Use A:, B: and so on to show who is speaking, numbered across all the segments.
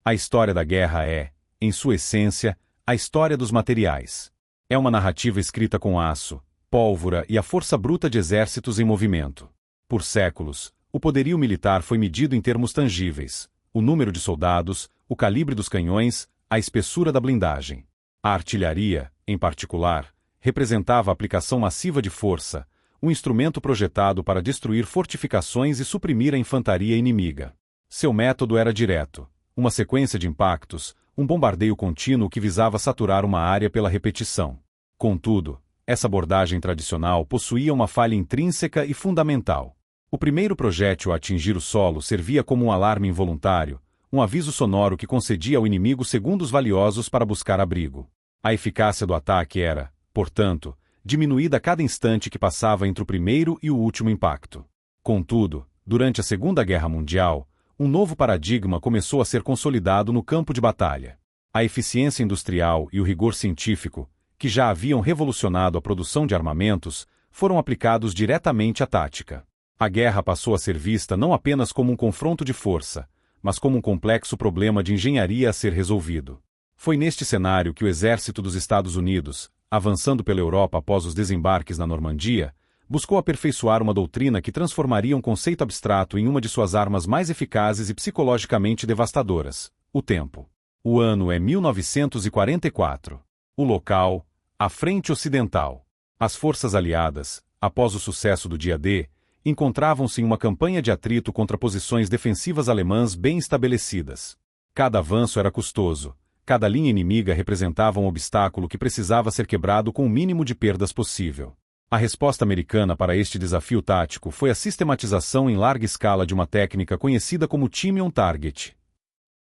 A: A história da guerra é, em sua essência, a história dos materiais. É uma narrativa escrita com aço, pólvora e a força bruta de exércitos em movimento. Por séculos, o poderio militar foi medido em termos tangíveis: o número de soldados, o calibre dos canhões, a espessura da blindagem. A artilharia, em particular, representava a aplicação massiva de força, um instrumento projetado para destruir fortificações e suprimir a infantaria inimiga. Seu método era direto: uma sequência de impactos, um bombardeio contínuo que visava saturar uma área pela repetição. Contudo, essa abordagem tradicional possuía uma falha intrínseca e fundamental. O primeiro projétil a atingir o solo servia como um alarme involuntário, um aviso sonoro que concedia ao inimigo segundos valiosos para buscar abrigo. A eficácia do ataque era, portanto, diminuída a cada instante que passava entre o primeiro e o último impacto. Contudo, durante a Segunda Guerra Mundial, um novo paradigma começou a ser consolidado no campo de batalha. A eficiência industrial e o rigor científico, que já haviam revolucionado a produção de armamentos, foram aplicados diretamente à tática. A guerra passou a ser vista não apenas como um confronto de força, mas como um complexo problema de engenharia a ser resolvido. Foi neste cenário que o exército dos Estados Unidos, avançando pela Europa após os desembarques na Normandia, buscou aperfeiçoar uma doutrina que transformaria um conceito abstrato em uma de suas armas mais eficazes e psicologicamente devastadoras: o tempo. O ano é 1944. O local, a Frente Ocidental. As forças aliadas, após o sucesso do Dia D, encontravam-se em uma campanha de atrito contra posições defensivas alemãs bem estabelecidas. Cada avanço era custoso, cada linha inimiga representava um obstáculo que precisava ser quebrado com o mínimo de perdas possível. A resposta americana para este desafio tático foi a sistematização em larga escala de uma técnica conhecida como Time on Target.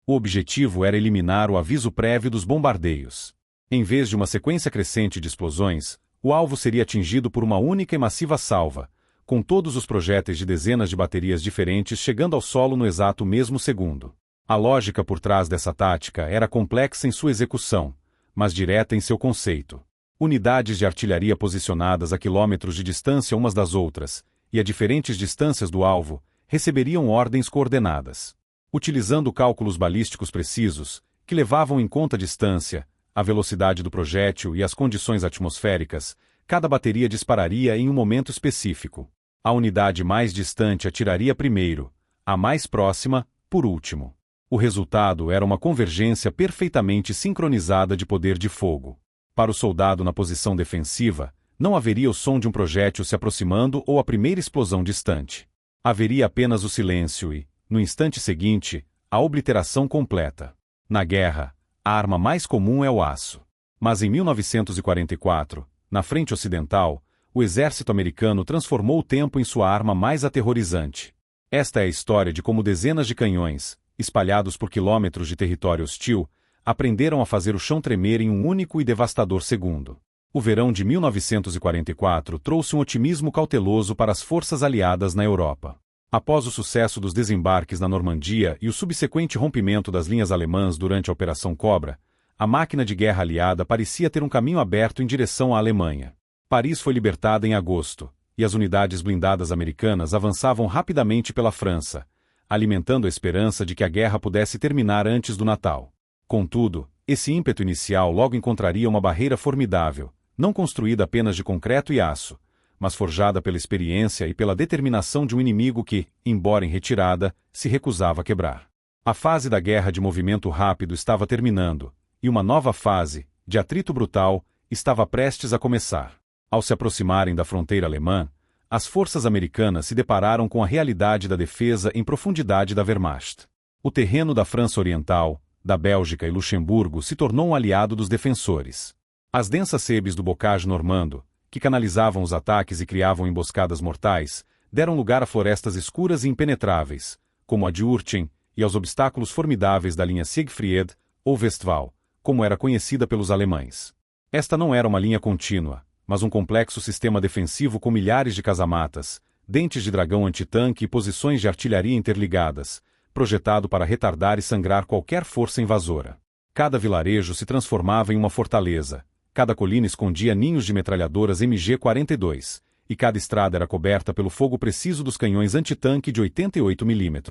A: O objetivo era eliminar o aviso prévio dos bombardeios. Em vez de uma sequência crescente de explosões, o alvo seria atingido por uma única e massiva salva, com todos os projéteis de dezenas de baterias diferentes chegando ao solo no exato mesmo segundo. A lógica por trás dessa tática era complexa em sua execução, mas direta em seu conceito. Unidades de artilharia posicionadas a quilômetros de distância umas das outras, e a diferentes distâncias do alvo, receberiam ordens coordenadas. Utilizando cálculos balísticos precisos, que levavam em conta a distância, a velocidade do projétil e as condições atmosféricas, cada bateria dispararia em um momento específico. A unidade mais distante atiraria primeiro, a mais próxima, por último. O resultado era uma convergência perfeitamente sincronizada de poder de fogo. Para o soldado na posição defensiva, não haveria o som de um projétil se aproximando ou a primeira explosão distante. Haveria apenas o silêncio e, no instante seguinte, a obliteração completa. Na guerra, a arma mais comum é o aço. Mas em 1944, na Frente Ocidental, o exército americano transformou o tempo em sua arma mais aterrorizante. Esta é a história de como dezenas de canhões, espalhados por quilômetros de território hostil, aprenderam a fazer o chão tremer em um único e devastador segundo. O verão de 1944 trouxe um otimismo cauteloso para as forças aliadas na Europa. Após o sucesso dos desembarques na Normandia e o subsequente rompimento das linhas alemãs durante a Operação Cobra, a máquina de guerra aliada parecia ter um caminho aberto em direção à Alemanha. Paris foi libertada em agosto, e as unidades blindadas americanas avançavam rapidamente pela França, alimentando a esperança de que a guerra pudesse terminar antes do Natal. Contudo, esse ímpeto inicial logo encontraria uma barreira formidável, não construída apenas de concreto e aço, mas forjada pela experiência e pela determinação de um inimigo que, embora em retirada, se recusava a quebrar. A fase da guerra de movimento rápido estava terminando, e uma nova fase, de atrito brutal, estava prestes a começar. Ao se aproximarem da fronteira alemã, as forças americanas se depararam com a realidade da defesa em profundidade da Wehrmacht. O terreno da França Oriental, da Bélgica e Luxemburgo se tornou um aliado dos defensores. As densas sebes do bocage normando, que canalizavam os ataques e criavam emboscadas mortais, deram lugar a florestas escuras e impenetráveis, como a de Urchen, e aos obstáculos formidáveis da linha Siegfried, ou Westphal, como era conhecida pelos alemães. Esta não era uma linha contínua, mas um complexo sistema defensivo com milhares de casamatas, dentes de dragão antitanque e posições de artilharia interligadas, projetado para retardar e sangrar qualquer força invasora. Cada vilarejo se transformava em uma fortaleza, cada colina escondia ninhos de metralhadoras MG-42, e cada estrada era coberta pelo fogo preciso dos canhões antitanque de 88 mm.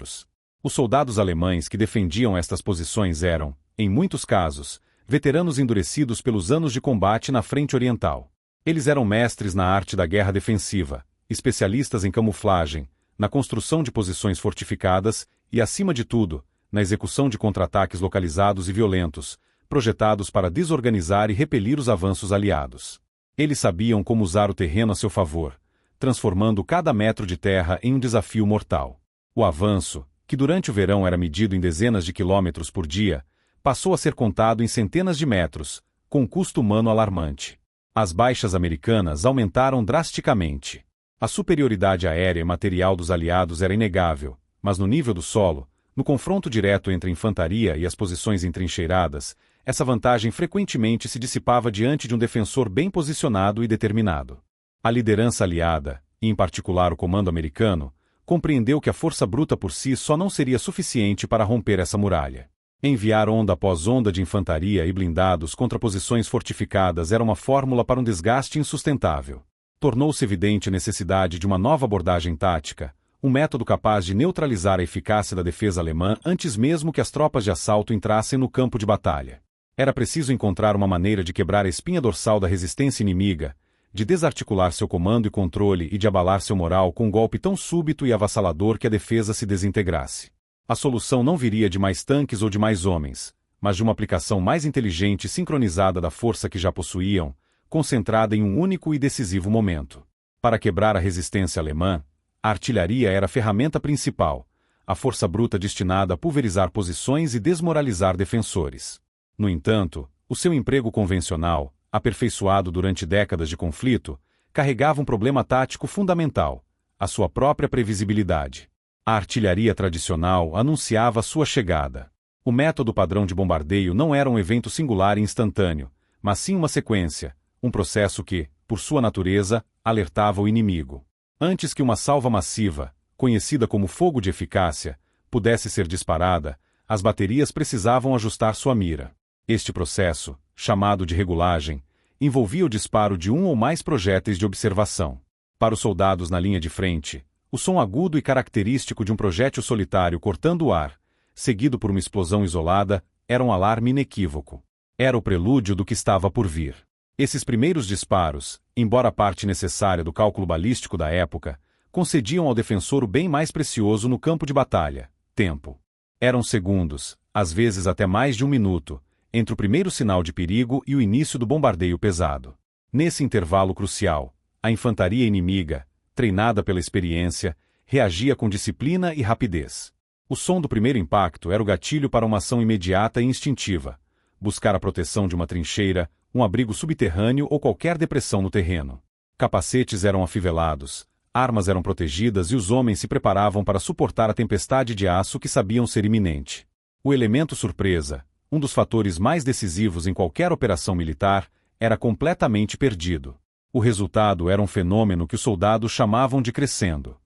A: Os soldados alemães que defendiam estas posições eram, em muitos casos, veteranos endurecidos pelos anos de combate na frente oriental. Eles eram mestres na arte da guerra defensiva, especialistas em camuflagem, na construção de posições fortificadas e, acima de tudo, na execução de contra-ataques localizados e violentos, projetados para desorganizar e repelir os avanços aliados. Eles sabiam como usar o terreno a seu favor, transformando cada metro de terra em um desafio mortal. O avanço, que durante o verão era medido em dezenas de quilômetros por dia, passou a ser contado em centenas de metros, com um custo humano alarmante. As baixas americanas aumentaram drasticamente. A superioridade aérea e material dos aliados era inegável, mas no nível do solo, no confronto direto entre a infantaria e as posições entrincheiradas, essa vantagem frequentemente se dissipava diante de um defensor bem posicionado e determinado. A liderança aliada, e em particular o comando americano, compreendeu que a força bruta por si só não seria suficiente para romper essa muralha. Enviar onda após onda de infantaria e blindados contra posições fortificadas era uma fórmula para um desgaste insustentável. Tornou-se evidente a necessidade de uma nova abordagem tática, um método capaz de neutralizar a eficácia da defesa alemã antes mesmo que as tropas de assalto entrassem no campo de batalha. Era preciso encontrar uma maneira de quebrar a espinha dorsal da resistência inimiga, de desarticular seu comando e controle e de abalar seu moral com um golpe tão súbito e avassalador que a defesa se desintegrasse. A solução não viria de mais tanques ou de mais homens, mas de uma aplicação mais inteligente e sincronizada da força que já possuíam, concentrada em um único e decisivo momento. Para quebrar a resistência alemã, a artilharia era a ferramenta principal, a força bruta destinada a pulverizar posições e desmoralizar defensores. No entanto, o seu emprego convencional, aperfeiçoado durante décadas de conflito, carregava um problema tático fundamental, a sua própria previsibilidade. A artilharia tradicional anunciava sua chegada. O método padrão de bombardeio não era um evento singular e instantâneo, mas sim uma sequência, um processo que, por sua natureza, alertava o inimigo. Antes que uma salva massiva, conhecida como fogo de eficácia, pudesse ser disparada, as baterias precisavam ajustar sua mira. Este processo, chamado de regulagem, envolvia o disparo de um ou mais projéteis de observação. Para os soldados na linha de frente, o som agudo e característico de um projétil solitário cortando o ar, seguido por uma explosão isolada, era um alarme inequívoco. Era o prelúdio do que estava por vir. Esses primeiros disparos, embora parte necessária do cálculo balístico da época, concediam ao defensor o bem mais precioso no campo de batalha: tempo. Eram segundos, às vezes até mais de um minuto, entre o primeiro sinal de perigo e o início do bombardeio pesado. Nesse intervalo crucial, a infantaria inimiga, treinada pela experiência, reagia com disciplina e rapidez. O som do primeiro impacto era o gatilho para uma ação imediata e instintiva: buscar a proteção de uma trincheira, um abrigo subterrâneo ou qualquer depressão no terreno. Capacetes eram afivelados, armas eram protegidas e os homens se preparavam para suportar a tempestade de aço que sabiam ser iminente. O elemento surpresa, um dos fatores mais decisivos em qualquer operação militar, era completamente perdido. O resultado era um fenômeno que os soldados chamavam de crescendo.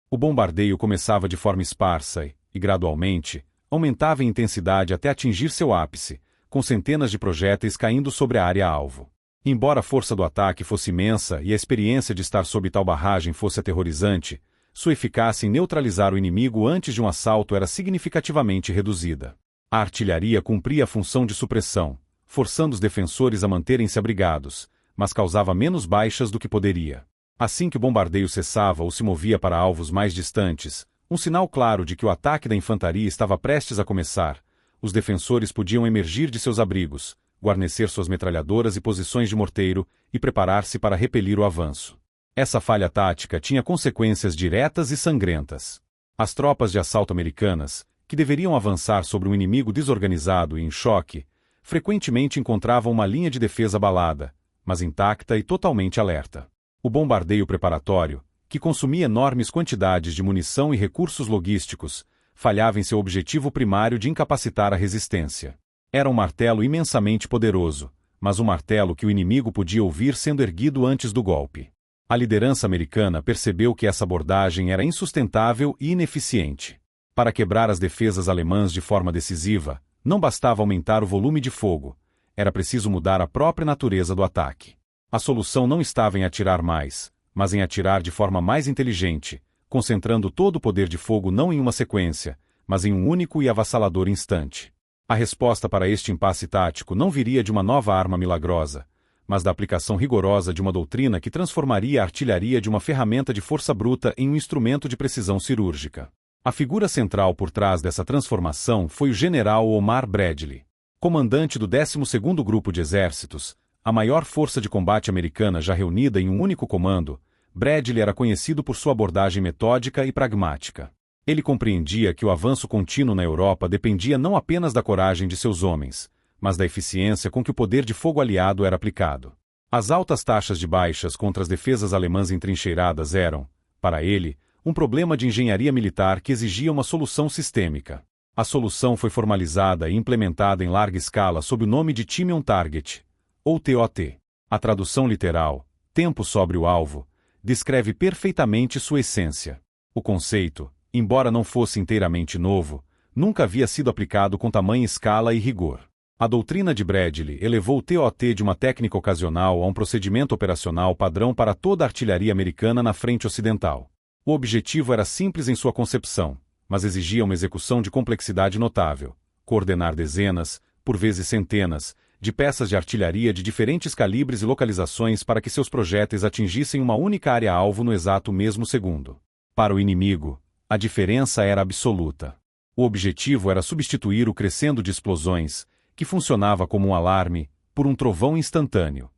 A: O bombardeio começava de forma esparsa e, gradualmente, aumentava em intensidade até atingir seu ápice, com centenas de projéteis caindo sobre a área-alvo. Embora a força do ataque fosse imensa e a experiência de estar sob tal barragem fosse aterrorizante, sua eficácia em neutralizar o inimigo antes de um assalto era significativamente reduzida. A artilharia cumpria a função de supressão, forçando os defensores a manterem-se abrigados, mas causava menos baixas do que poderia. Assim que o bombardeio cessava ou se movia para alvos mais distantes, um sinal claro de que o ataque da infantaria estava prestes a começar, os defensores podiam emergir de seus abrigos, guarnecer suas metralhadoras e posições de morteiro e preparar-se para repelir o avanço. Essa falha tática tinha consequências diretas e sangrentas. As tropas de assalto americanas, que deveriam avançar sobre um inimigo desorganizado e em choque, frequentemente encontravam uma linha de defesa abalada, mas intacta e totalmente alerta. O bombardeio preparatório, que consumia enormes quantidades de munição e recursos logísticos, falhava em seu objetivo primário de incapacitar a resistência. Era um martelo imensamente poderoso, mas um martelo que o inimigo podia ouvir sendo erguido antes do golpe. A liderança americana percebeu que essa abordagem era insustentável e ineficiente. Para quebrar as defesas alemãs de forma decisiva, não bastava aumentar o volume de fogo, era preciso mudar a própria natureza do ataque. A solução não estava em atirar mais, mas em atirar de forma mais inteligente, concentrando todo o poder de fogo não em uma sequência, mas em um único e avassalador instante. A resposta para este impasse tático não viria de uma nova arma milagrosa, mas da aplicação rigorosa de uma doutrina que transformaria a artilharia de uma ferramenta de força bruta em um instrumento de precisão cirúrgica. A figura central por trás dessa transformação foi o general Omar Bradley. Comandante do 12º Grupo de Exércitos, a maior força de combate americana já reunida em um único comando, Bradley era conhecido por sua abordagem metódica e pragmática. Ele compreendia que o avanço contínuo na Europa dependia não apenas da coragem de seus homens, mas da eficiência com que o poder de fogo aliado era aplicado. As altas taxas de baixas contra as defesas alemãs entrincheiradas eram, para ele, um problema de engenharia militar que exigia uma solução sistêmica. A solução foi formalizada e implementada em larga escala sob o nome de Time on Target, ou TOT. A tradução literal, tempo sobre o alvo, descreve perfeitamente sua essência. O conceito, embora não fosse inteiramente novo, nunca havia sido aplicado com tamanha escala e rigor. A doutrina de Bradley elevou o TOT de uma técnica ocasional a um procedimento operacional padrão para toda a artilharia americana na frente ocidental. O objetivo era simples em sua concepção, mas exigia uma execução de complexidade notável: coordenar dezenas, por vezes centenas, de peças de artilharia de diferentes calibres e localizações para que seus projéteis atingissem uma única área-alvo no exato mesmo segundo. Para o inimigo, a diferença era absoluta. O objetivo era substituir o crescendo de explosões, que funcionava como um alarme, por um trovão instantâneo.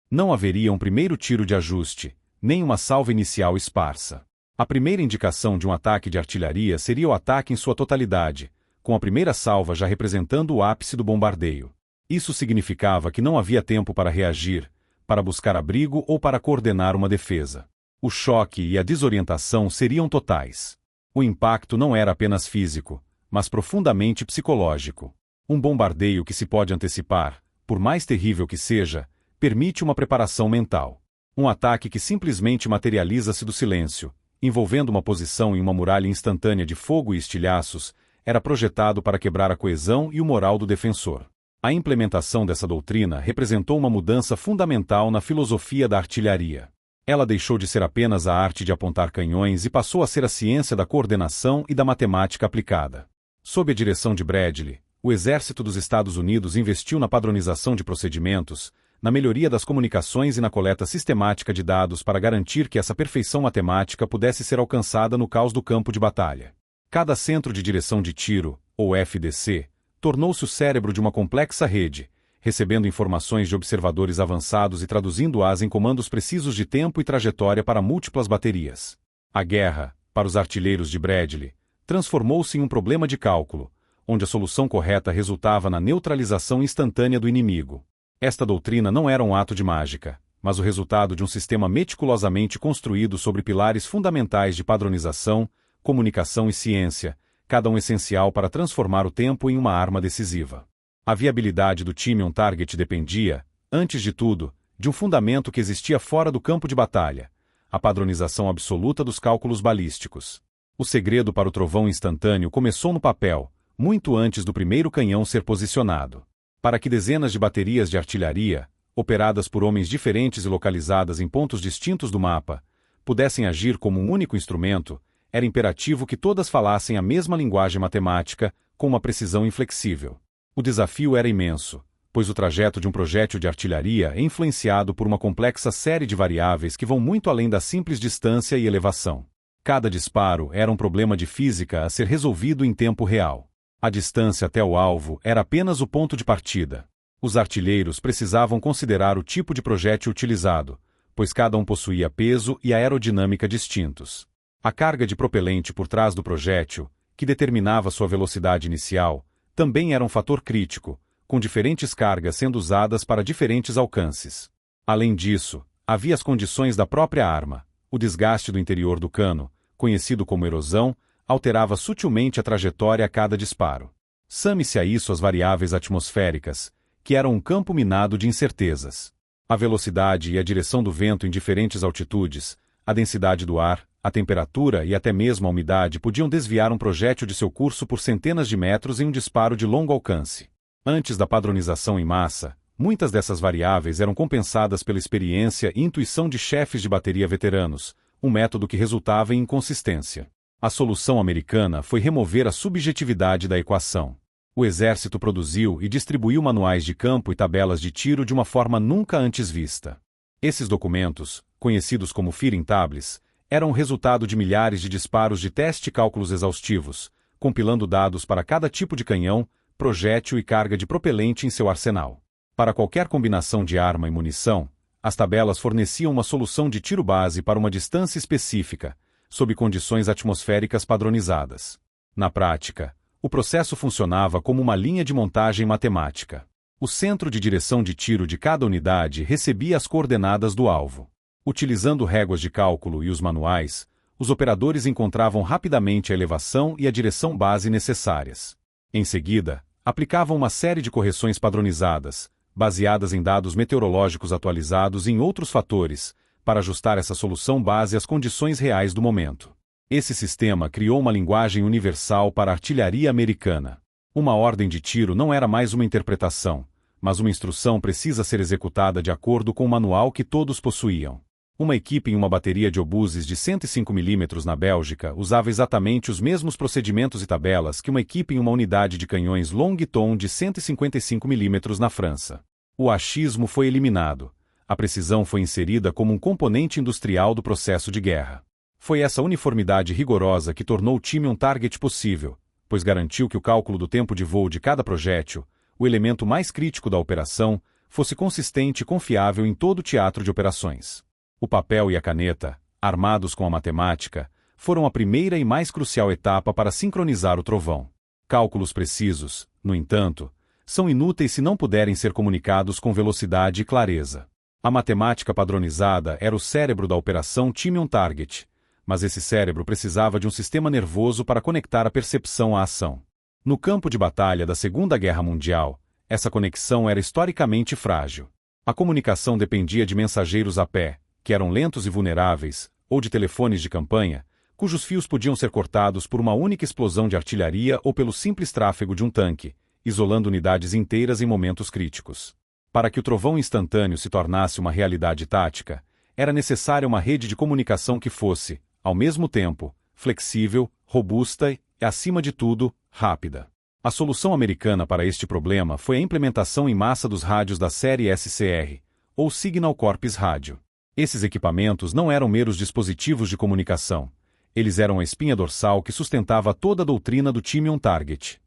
A: Não haveria um primeiro tiro de ajuste, nem uma salva inicial esparsa. A primeira indicação de um ataque de artilharia seria o ataque em sua totalidade, com a primeira salva já representando o ápice do bombardeio. Isso significava que não havia tempo para reagir, para buscar abrigo ou para coordenar uma defesa. O choque e a desorientação seriam totais. O impacto não era apenas físico, mas profundamente psicológico. Um bombardeio que se pode antecipar, por mais terrível que seja, permite uma preparação mental. Um ataque que simplesmente materializa-se do silêncio, envolvendo uma posição em uma muralha instantânea de fogo e estilhaços, era projetado para quebrar a coesão e o moral do defensor. A implementação dessa doutrina representou uma mudança fundamental na filosofia da artilharia. Ela deixou de ser apenas a arte de apontar canhões e passou a ser a ciência da coordenação e da matemática aplicada. Sob a direção de Bradley, o Exército dos Estados Unidos investiu na padronização de procedimentos, na melhoria das comunicações e na coleta sistemática de dados para garantir que essa perfeição matemática pudesse ser alcançada no caos do campo de batalha. Cada centro de direção de tiro, ou FDC, tornou-se o cérebro de uma complexa rede, recebendo informações de observadores avançados e traduzindo-as em comandos precisos de tempo e trajetória para múltiplas baterias. A guerra, para os artilheiros de Bradley, transformou-se em um problema de cálculo, onde a solução correta resultava na neutralização instantânea do inimigo. Esta doutrina não era um ato de mágica, mas o resultado de um sistema meticulosamente construído sobre pilares fundamentais de padronização, comunicação e ciência, cada um essencial para transformar o tempo em uma arma decisiva. A viabilidade do time on target dependia, antes de tudo, de um fundamento que existia fora do campo de batalha: a padronização absoluta dos cálculos balísticos. O segredo para o trovão instantâneo começou no papel, muito antes do primeiro canhão ser posicionado. Para que dezenas de baterias de artilharia, operadas por homens diferentes e localizadas em pontos distintos do mapa, pudessem agir como um único instrumento, era imperativo que todas falassem a mesma linguagem matemática, com uma precisão inflexível. O desafio era imenso, pois o trajeto de um projétil de artilharia é influenciado por uma complexa série de variáveis que vão muito além da simples distância e elevação. Cada disparo era um problema de física a ser resolvido em tempo real. A distância até o alvo era apenas o ponto de partida. Os artilheiros precisavam considerar o tipo de projétil utilizado, pois cada um possuía peso e aerodinâmica distintos. A carga de propelente por trás do projétil, que determinava sua velocidade inicial, também era um fator crítico, com diferentes cargas sendo usadas para diferentes alcances. Além disso, havia as condições da própria arma. O desgaste do interior do cano, conhecido como erosão, alterava sutilmente a trajetória a cada disparo. Some-se a isso as variáveis atmosféricas, que eram um campo minado de incertezas. A velocidade e a direção do vento em diferentes altitudes, a densidade do ar, a temperatura e até mesmo a umidade podiam desviar um projétil de seu curso por centenas de metros em um disparo de longo alcance. Antes da padronização em massa, muitas dessas variáveis eram compensadas pela experiência e intuição de chefes de bateria veteranos, um método que resultava em inconsistência. A solução americana foi remover a subjetividade da equação. O exército produziu e distribuiu manuais de campo e tabelas de tiro de uma forma nunca antes vista. Esses documentos, conhecidos como Firing Tables, eram o resultado de milhares de disparos de teste e cálculos exaustivos, compilando dados para cada tipo de canhão, projétil e carga de propelente em seu arsenal. Para qualquer combinação de arma e munição, as tabelas forneciam uma solução de tiro base para uma distância específica, sob condições atmosféricas padronizadas. Na prática, o processo funcionava como uma linha de montagem matemática. O centro de direção de tiro de cada unidade recebia as coordenadas do alvo. Utilizando réguas de cálculo e os manuais, os operadores encontravam rapidamente a elevação e a direção base necessárias. Em seguida, aplicavam uma série de correções padronizadas, baseadas em dados meteorológicos atualizados e em outros fatores, para ajustar essa solução base às condições reais do momento. Esse sistema criou uma linguagem universal para a artilharia americana. Uma ordem de tiro não era mais uma interpretação, mas uma instrução precisa ser executada de acordo com o manual que todos possuíam. Uma equipe em uma bateria de obuses de 105 mm na Bélgica usava exatamente os mesmos procedimentos e tabelas que uma equipe em uma unidade de canhões Longton de 155 mm na França. O achismo foi eliminado. A precisão foi inserida como um componente industrial do processo de guerra. Foi essa uniformidade rigorosa que tornou o time um target possível, pois garantiu que o cálculo do tempo de voo de cada projétil, o elemento mais crítico da operação, fosse consistente e confiável em todo o teatro de operações. O papel e a caneta, armados com a matemática, foram a primeira e mais crucial etapa para sincronizar o trovão. Cálculos precisos, no entanto, são inúteis se não puderem ser comunicados com velocidade e clareza. A matemática padronizada era o cérebro da operação Time on Target, mas esse cérebro precisava de um sistema nervoso para conectar a percepção à ação. No campo de batalha da Segunda Guerra Mundial, essa conexão era historicamente frágil. A comunicação dependia de mensageiros a pé, que eram lentos e vulneráveis, ou de telefones de campanha, cujos fios podiam ser cortados por uma única explosão de artilharia ou pelo simples tráfego de um tanque, isolando unidades inteiras em momentos críticos. Para que o trovão instantâneo se tornasse uma realidade tática, era necessária uma rede de comunicação que fosse, ao mesmo tempo, flexível, robusta e, acima de tudo, rápida. A solução americana para este problema foi a implementação em massa dos rádios da série SCR, ou Signal Corps Rádio. Esses equipamentos não eram meros dispositivos de comunicação. Eles eram a espinha dorsal que sustentava toda a doutrina do Time on Target.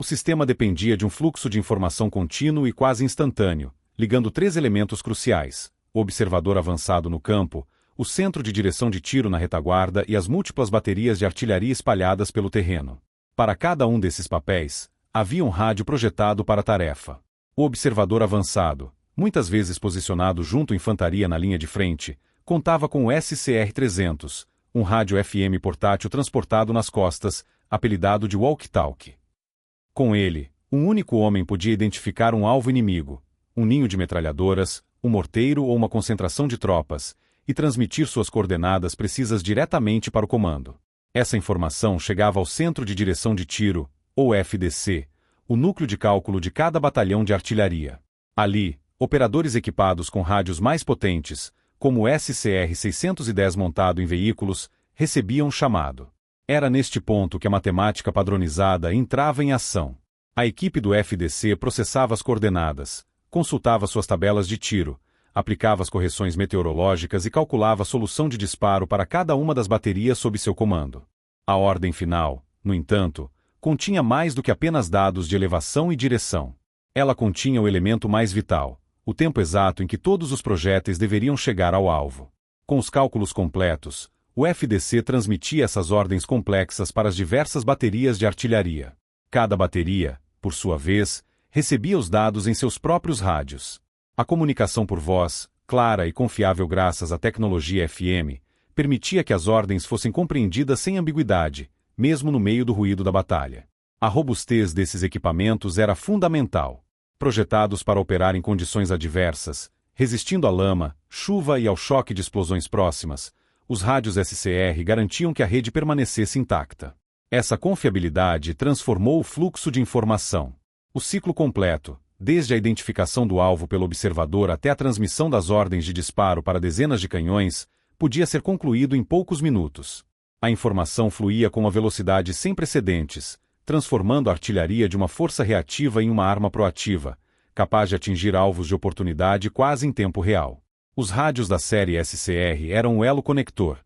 A: O sistema dependia de um fluxo de informação contínuo e quase instantâneo, ligando três elementos cruciais: o observador avançado no campo, o centro de direção de tiro na retaguarda e as múltiplas baterias de artilharia espalhadas pelo terreno. Para cada um desses papéis, havia um rádio projetado para a tarefa. O observador avançado, muitas vezes posicionado junto à infantaria na linha de frente, contava com o SCR-300, um rádio FM portátil transportado nas costas, apelidado de walkie-talkie. Com ele, um único homem podia identificar um alvo inimigo, um ninho de metralhadoras, um morteiro ou uma concentração de tropas, e transmitir suas coordenadas precisas diretamente para o comando. Essa informação chegava ao Centro de Direção de Tiro, ou FDC, o núcleo de cálculo de cada batalhão de artilharia. Ali, operadores equipados com rádios mais potentes, como o SCR-610 montado em veículos, recebiam um chamado. Era neste ponto que a matemática padronizada entrava em ação. A equipe do FDC processava as coordenadas, consultava suas tabelas de tiro, aplicava as correções meteorológicas e calculava a solução de disparo para cada uma das baterias sob seu comando. A ordem final, no entanto, continha mais do que apenas dados de elevação e direção. Ela continha o elemento mais vital, o tempo exato em que todos os projéteis deveriam chegar ao alvo. Com os cálculos completos, o FDC transmitia essas ordens complexas para as diversas baterias de artilharia. Cada bateria, por sua vez, recebia os dados em seus próprios rádios. A comunicação por voz, clara e confiável graças à tecnologia FM, permitia que as ordens fossem compreendidas sem ambiguidade, mesmo no meio do ruído da batalha. A robustez desses equipamentos era fundamental. Projetados para operar em condições adversas, resistindo à lama, chuva e ao choque de explosões próximas, os rádios SCR garantiam que a rede permanecesse intacta. Essa confiabilidade transformou o fluxo de informação. O ciclo completo, desde a identificação do alvo pelo observador até a transmissão das ordens de disparo para dezenas de canhões, podia ser concluído em poucos minutos. A informação fluía com uma velocidade sem precedentes, transformando a artilharia de uma força reativa em uma arma proativa, capaz de atingir alvos de oportunidade quase em tempo real. Os rádios da série SCR eram o elo conector,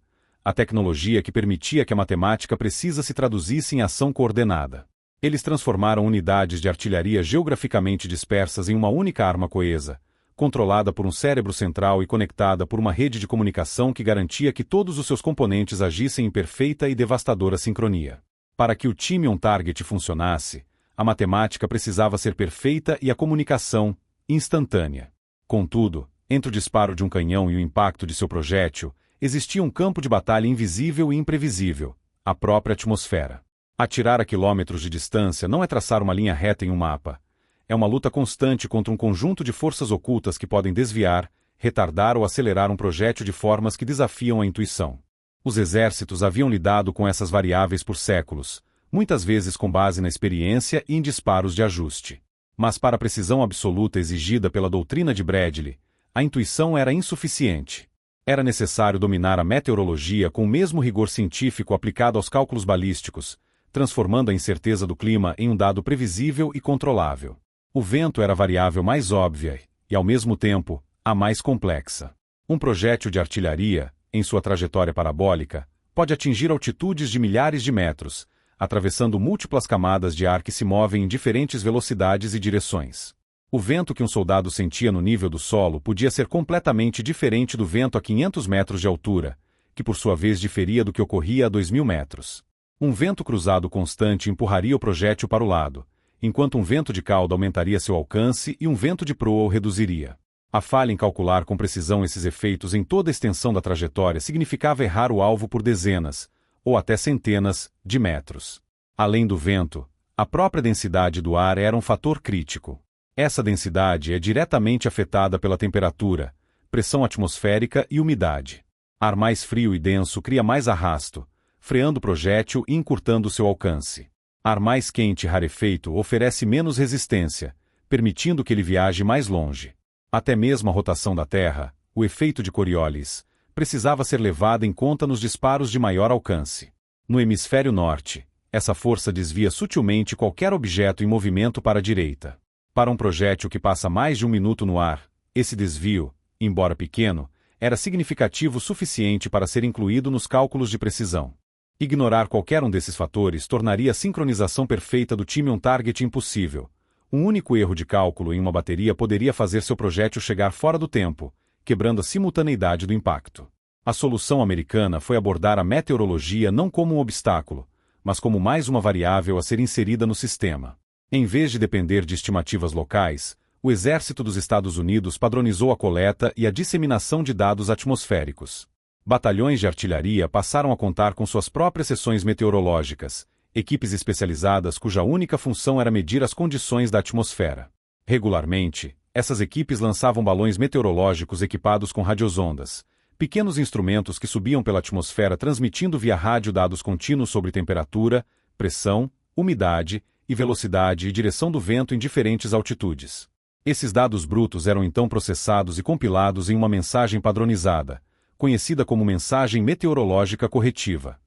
A: a tecnologia que permitia que a matemática precisa se traduzisse em ação coordenada. Eles transformaram unidades de artilharia geograficamente dispersas em uma única arma coesa, controlada por um cérebro central e conectada por uma rede de comunicação que garantia que todos os seus componentes agissem em perfeita e devastadora sincronia. Para que o time on-target funcionasse, a matemática precisava ser perfeita e a comunicação instantânea. Contudo, entre o disparo de um canhão e o impacto de seu projétil, existia um campo de batalha invisível e imprevisível, a própria atmosfera. Atirar a quilômetros de distância não é traçar uma linha reta em um mapa. É uma luta constante contra um conjunto de forças ocultas que podem desviar, retardar ou acelerar um projétil de formas que desafiam a intuição. Os exércitos haviam lidado com essas variáveis por séculos, muitas vezes com base na experiência e em disparos de ajuste. Mas para a precisão absoluta exigida pela doutrina de Bradley, a intuição era insuficiente. Era necessário dominar a meteorologia com o mesmo rigor científico aplicado aos cálculos balísticos, transformando a incerteza do clima em um dado previsível e controlável. O vento era a variável mais óbvia e, ao mesmo tempo, a mais complexa. Um projétil de artilharia, em sua trajetória parabólica, pode atingir altitudes de milhares de metros, atravessando múltiplas camadas de ar que se movem em diferentes velocidades e direções. O vento que um soldado sentia no nível do solo podia ser completamente diferente do vento a 500 metros de altura, que por sua vez diferia do que ocorria a 2.000 metros. Um vento cruzado constante empurraria o projétil para o lado, enquanto um vento de cauda aumentaria seu alcance e um vento de proa o reduziria. A falha em calcular com precisão esses efeitos em toda a extensão da trajetória significava errar o alvo por dezenas, ou até centenas, de metros. Além do vento, a própria densidade do ar era um fator crítico. Essa densidade é diretamente afetada pela temperatura, pressão atmosférica e umidade. Ar mais frio e denso cria mais arrasto, freando o projétil e encurtando seu alcance. Ar mais quente e rarefeito oferece menos resistência, permitindo que ele viaje mais longe. Até mesmo a rotação da Terra, o efeito de Coriolis, precisava ser levada em conta nos disparos de maior alcance. No hemisfério norte, essa força desvia sutilmente qualquer objeto em movimento para a direita. Para um projétil que passa mais de um minuto no ar, esse desvio, embora pequeno, era significativo o suficiente para ser incluído nos cálculos de precisão. Ignorar qualquer um desses fatores tornaria a sincronização perfeita do time on-target impossível. Um único erro de cálculo em uma bateria poderia fazer seu projétil chegar fora do tempo, quebrando a simultaneidade do impacto. A solução americana foi abordar a meteorologia não como um obstáculo, mas como mais uma variável a ser inserida no sistema. Em vez de depender de estimativas locais, o Exército dos Estados Unidos padronizou a coleta e a disseminação de dados atmosféricos. Batalhões de artilharia passaram a contar com suas próprias seções meteorológicas, equipes especializadas cuja única função era medir as condições da atmosfera. Regularmente, essas equipes lançavam balões meteorológicos equipados com radiosondas, pequenos instrumentos que subiam pela atmosfera transmitindo via rádio dados contínuos sobre temperatura, pressão, umidade e velocidade e direção do vento em diferentes altitudes. Esses dados brutos eram então processados e compilados em uma mensagem padronizada, conhecida como mensagem meteorológica corretiva.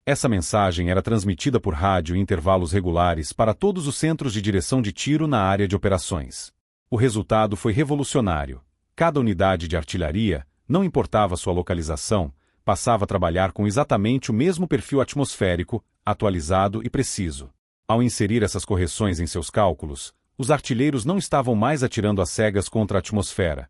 A: Essa mensagem era transmitida por rádio em intervalos regulares para todos os centros de direção de tiro na área de operações. O resultado foi revolucionário. Cada unidade de artilharia, não importava sua localização, passava a trabalhar com exatamente o mesmo perfil atmosférico, atualizado e preciso. Ao inserir essas correções em seus cálculos, os artilheiros não estavam mais atirando às cegas contra a atmosfera.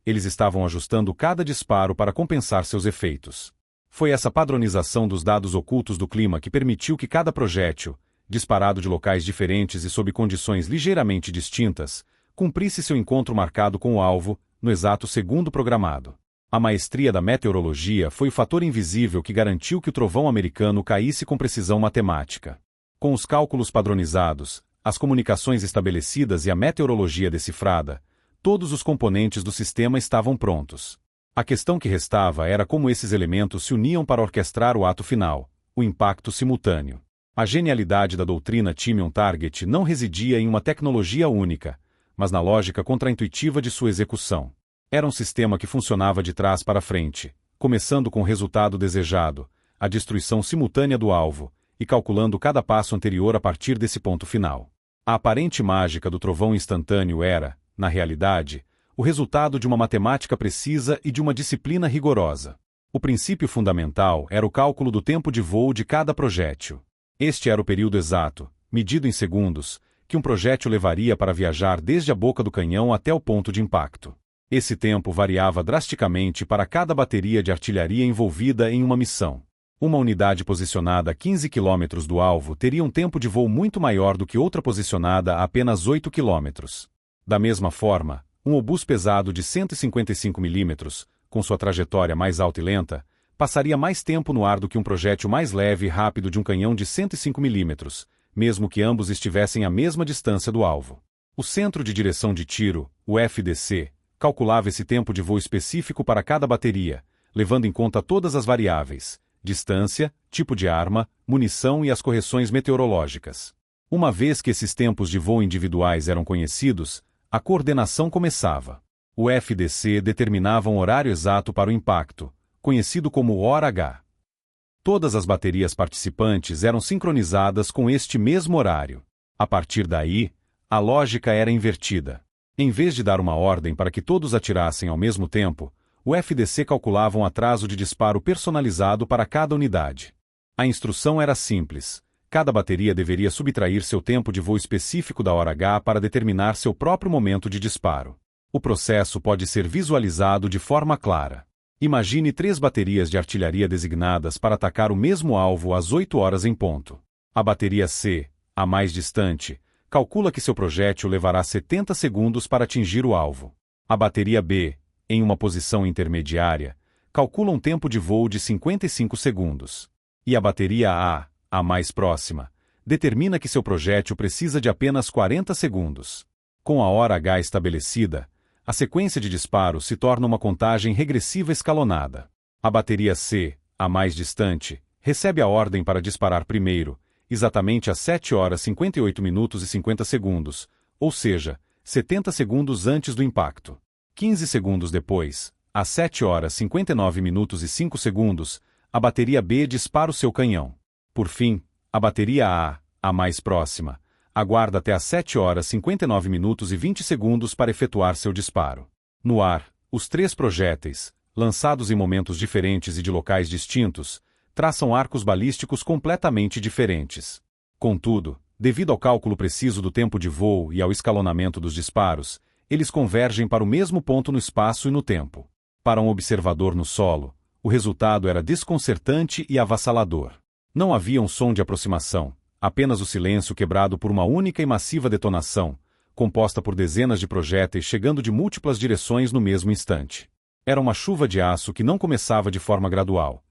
A: Eles estavam ajustando cada disparo para compensar seus efeitos. Foi essa padronização dos dados ocultos do clima que permitiu que cada projétil, disparado de locais diferentes e sob condições ligeiramente distintas, cumprisse seu encontro marcado com o alvo, no exato segundo programado. A maestria da meteorologia foi o fator invisível que garantiu que o trovão americano caísse com precisão matemática. Com os cálculos padronizados, as comunicações estabelecidas e a meteorologia decifrada, todos os componentes do sistema estavam prontos. A questão que restava era como esses elementos se uniam para orquestrar o ato final, o impacto simultâneo. A genialidade da doutrina Time on Target não residia em uma tecnologia única, mas na lógica contraintuitiva de sua execução. Era um sistema que funcionava de trás para frente, começando com o resultado desejado, a destruição simultânea do alvo, e calculando cada passo anterior a partir desse ponto final. A aparente mágica do trovão instantâneo era, na realidade, o resultado de uma matemática precisa e de uma disciplina rigorosa. O princípio fundamental era o cálculo do tempo de voo de cada projétil. Este era o período exato, medido em segundos, que um projétil levaria para viajar desde a boca do canhão até o ponto de impacto. Esse tempo variava drasticamente para cada bateria de artilharia envolvida em uma missão. Uma unidade posicionada a 15 km do alvo teria um tempo de voo muito maior do que outra posicionada a apenas 8 km. Da mesma forma, um obus pesado de 155 mm, com sua trajetória mais alta e lenta, passaria mais tempo no ar do que um projétil mais leve e rápido de um canhão de 105 mm, mesmo que ambos estivessem à mesma distância do alvo. O Centro de Direção de Tiro, o FDC, calculava esse tempo de voo específico para cada bateria, levando em conta todas as variáveis: distância, tipo de arma, munição e as correções meteorológicas. Uma vez que esses tempos de voo individuais eram conhecidos, a coordenação começava. O FDC determinava um horário exato para o impacto, conhecido como hora H. Todas as baterias participantes eram sincronizadas com este mesmo horário. A partir daí, a lógica era invertida. Em vez de dar uma ordem para que todos atirassem ao mesmo tempo, o FDC calculava um atraso de disparo personalizado para cada unidade. A instrução era simples. Cada bateria deveria subtrair seu tempo de voo específico da hora H para determinar seu próprio momento de disparo. O processo pode ser visualizado de forma clara. Imagine 3 baterias de artilharia designadas para atacar o mesmo alvo às 8 horas em ponto. A bateria C, a mais distante, calcula que seu projétil levará 70 segundos para atingir o alvo. A bateria B, em uma posição intermediária, calcula um tempo de voo de 55 segundos. E a bateria a mais próxima, determina que seu projétil precisa de apenas 40 segundos. Com a hora H estabelecida, a sequência de disparos se torna uma contagem regressiva escalonada. A bateria C, a mais distante, recebe a ordem para disparar primeiro, exatamente às 7 horas 58 minutos e 50 segundos, ou seja, 70 segundos antes do impacto. 15 segundos depois, às 7 horas 59 minutos e 5 segundos, a bateria B dispara o seu canhão. Por fim, a bateria a mais próxima, aguarda até às 7 horas 59 minutos e 20 segundos para efetuar seu disparo. No ar, os 3 projéteis, lançados em momentos diferentes e de locais distintos, traçam arcos balísticos completamente diferentes. Contudo, devido ao cálculo preciso do tempo de voo e ao escalonamento dos disparos, eles convergem para o mesmo ponto no espaço e no tempo. Para um observador no solo, o resultado era desconcertante e avassalador. Não havia um som de aproximação, apenas o silêncio quebrado por uma única e massiva detonação, composta por dezenas de projéteis chegando de múltiplas direções no mesmo instante. Era uma chuva de aço que não começava de forma gradual.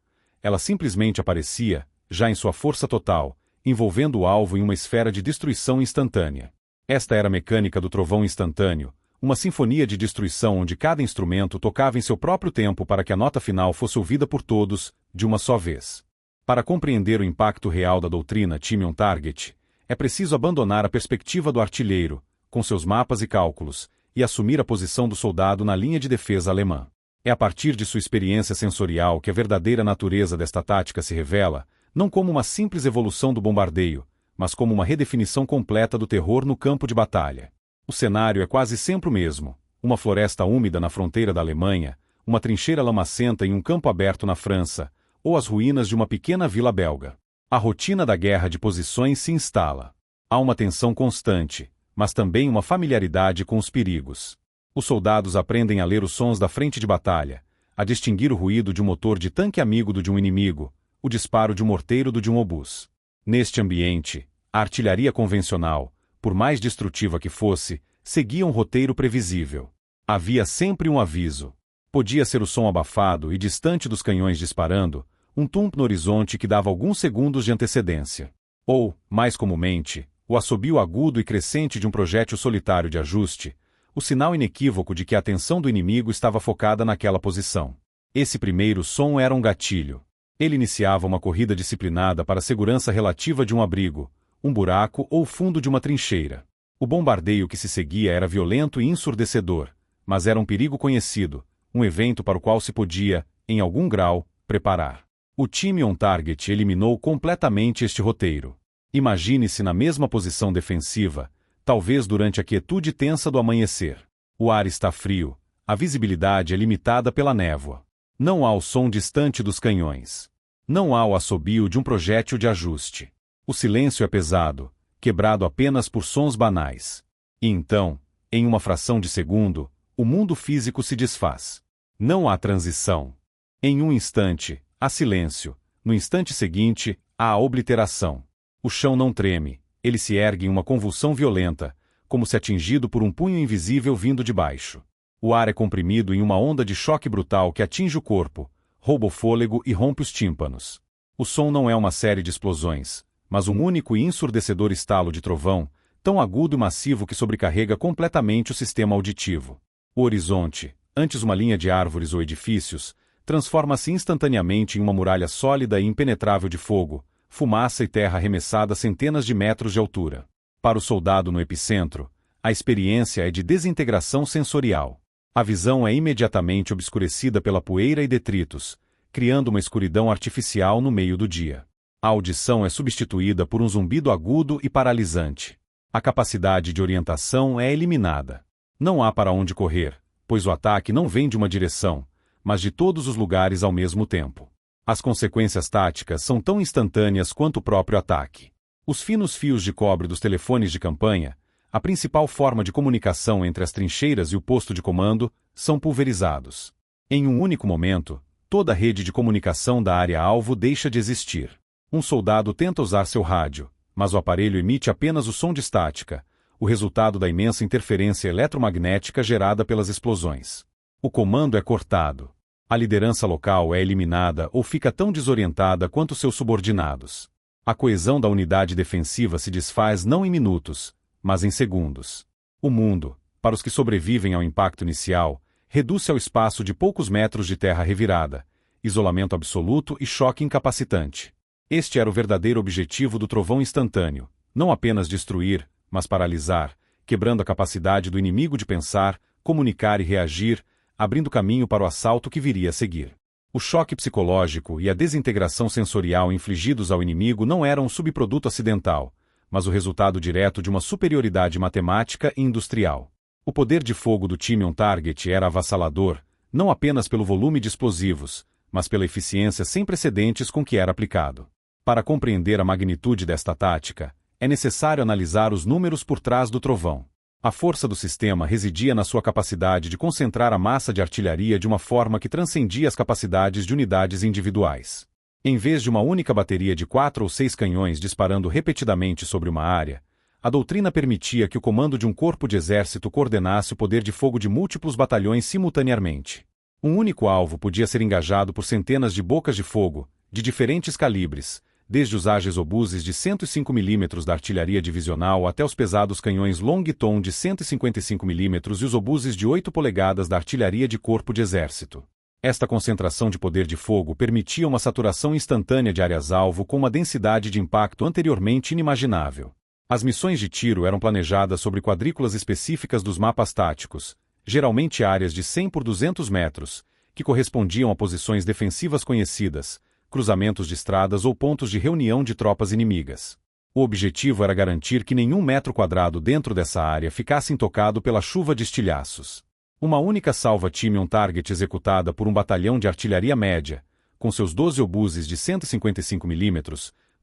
A: Ela simplesmente aparecia, já em sua força total, envolvendo o alvo em uma esfera de destruição instantânea. Esta era a mecânica do trovão instantâneo, uma sinfonia de destruição onde cada instrumento tocava em seu próprio tempo para que a nota final fosse ouvida por todos, de uma só vez. Para compreender o impacto real da doutrina Time on Target, é preciso abandonar a perspectiva do artilheiro, com seus mapas e cálculos, e assumir a posição do soldado na linha de defesa alemã. É a partir de sua experiência sensorial que a verdadeira natureza desta tática se revela, não como uma simples evolução do bombardeio, mas como uma redefinição completa do terror no campo de batalha. O cenário é quase sempre o mesmo: uma floresta úmida na fronteira da Alemanha, uma trincheira lamacenta em um campo aberto na França, ou as ruínas de uma pequena vila belga. A rotina da guerra de posições se instala. Há uma tensão constante, mas também uma familiaridade com os perigos. Os soldados aprendem a ler os sons da frente de batalha, a distinguir o ruído de um motor de tanque amigo do de um inimigo, o disparo de um morteiro do de um obus. Neste ambiente, a artilharia convencional, por mais destrutiva que fosse, seguia um roteiro previsível. Havia sempre um aviso. Podia ser o som abafado e distante dos canhões disparando, um tum no horizonte que dava alguns segundos de antecedência. Ou, mais comumente, o assobio agudo e crescente de um projétil solitário de ajuste, o sinal inequívoco de que a atenção do inimigo estava focada naquela posição. Esse primeiro som era um gatilho. Ele iniciava uma corrida disciplinada para a segurança relativa de um abrigo, um buraco ou fundo de uma trincheira. O bombardeio que se seguia era violento e ensurdecedor, mas era um perigo conhecido, um evento para o qual se podia, em algum grau, preparar. O time on target eliminou completamente este roteiro. Imagine-se na mesma posição defensiva, talvez durante a quietude tensa do amanhecer. O ar está frio, a visibilidade é limitada pela névoa. Não há o som distante dos canhões. Não há o assobio de um projétil de ajuste. O silêncio é pesado, quebrado apenas por sons banais. E então, em uma fração de segundo, o mundo físico se desfaz. Não há transição. Em um instante, há silêncio. No instante seguinte, há a obliteração. O chão não treme, ele se ergue em uma convulsão violenta, como se atingido por um punho invisível vindo de baixo. O ar é comprimido em uma onda de choque brutal que atinge o corpo, rouba o fôlego e rompe os tímpanos. O som não é uma série de explosões, mas um único e ensurdecedor estalo de trovão, tão agudo e massivo que sobrecarrega completamente o sistema auditivo. O horizonte, antes uma linha de árvores ou edifícios, transforma-se instantaneamente em uma muralha sólida e impenetrável de fogo, fumaça e terra arremessada a centenas de metros de altura. Para o soldado no epicentro, a experiência é de desintegração sensorial. A visão é imediatamente obscurecida pela poeira e detritos, criando uma escuridão artificial no meio do dia. A audição é substituída por um zumbido agudo e paralisante. A capacidade de orientação é eliminada. Não há para onde correr, pois o ataque não vem de uma direção, mas de todos os lugares ao mesmo tempo. As consequências táticas são tão instantâneas quanto o próprio ataque. Os finos fios de cobre dos telefones de campanha, a principal forma de comunicação entre as trincheiras e o posto de comando, são pulverizados. Em um único momento, toda a rede de comunicação da área-alvo deixa de existir. Um soldado tenta usar seu rádio, mas o aparelho emite apenas o som de estática, o resultado da imensa interferência eletromagnética gerada pelas explosões. O comando é cortado. A liderança local é eliminada ou fica tão desorientada quanto seus subordinados. A coesão da unidade defensiva se desfaz não em minutos, mas em segundos. O mundo, para os que sobrevivem ao impacto inicial, reduz-se ao espaço de poucos metros de terra revirada, isolamento absoluto e choque incapacitante. Este era o verdadeiro objetivo do trovão instantâneo, não apenas destruir, mas paralisar, quebrando a capacidade do inimigo de pensar, comunicar e reagir, abrindo caminho para o assalto que viria a seguir. O choque psicológico e a desintegração sensorial infligidos ao inimigo não eram um subproduto acidental, mas o resultado direto de uma superioridade matemática e industrial. O poder de fogo do time on target era avassalador, não apenas pelo volume de explosivos, mas pela eficiência sem precedentes com que era aplicado. Para compreender a magnitude desta tática, é necessário analisar os números por trás do trovão. A força do sistema residia na sua capacidade de concentrar a massa de artilharia de uma forma que transcendia as capacidades de unidades individuais. Em vez de uma única bateria de 4 ou 6 canhões disparando repetidamente sobre uma área, a doutrina permitia que o comando de um corpo de exército coordenasse o poder de fogo de múltiplos batalhões simultaneamente. Um único alvo podia ser engajado por centenas de bocas de fogo, de diferentes calibres, desde os ágeis obuses de 105 mm da artilharia divisional até os pesados canhões Long-Tom de 155 mm e os obuses de 8 polegadas da artilharia de corpo de exército. Esta concentração de poder de fogo permitia uma saturação instantânea de áreas-alvo com uma densidade de impacto anteriormente inimaginável. As missões de tiro eram planejadas sobre quadrículas específicas dos mapas táticos, geralmente áreas de 100 por 200 metros, que correspondiam a posições defensivas conhecidas, cruzamentos de estradas ou pontos de reunião de tropas inimigas. O objetivo era garantir que nenhum metro quadrado dentro dessa área ficasse intocado pela chuva de estilhaços. Uma única salva time on target executada por um batalhão de artilharia média, com seus 12 obuses de 155 mm,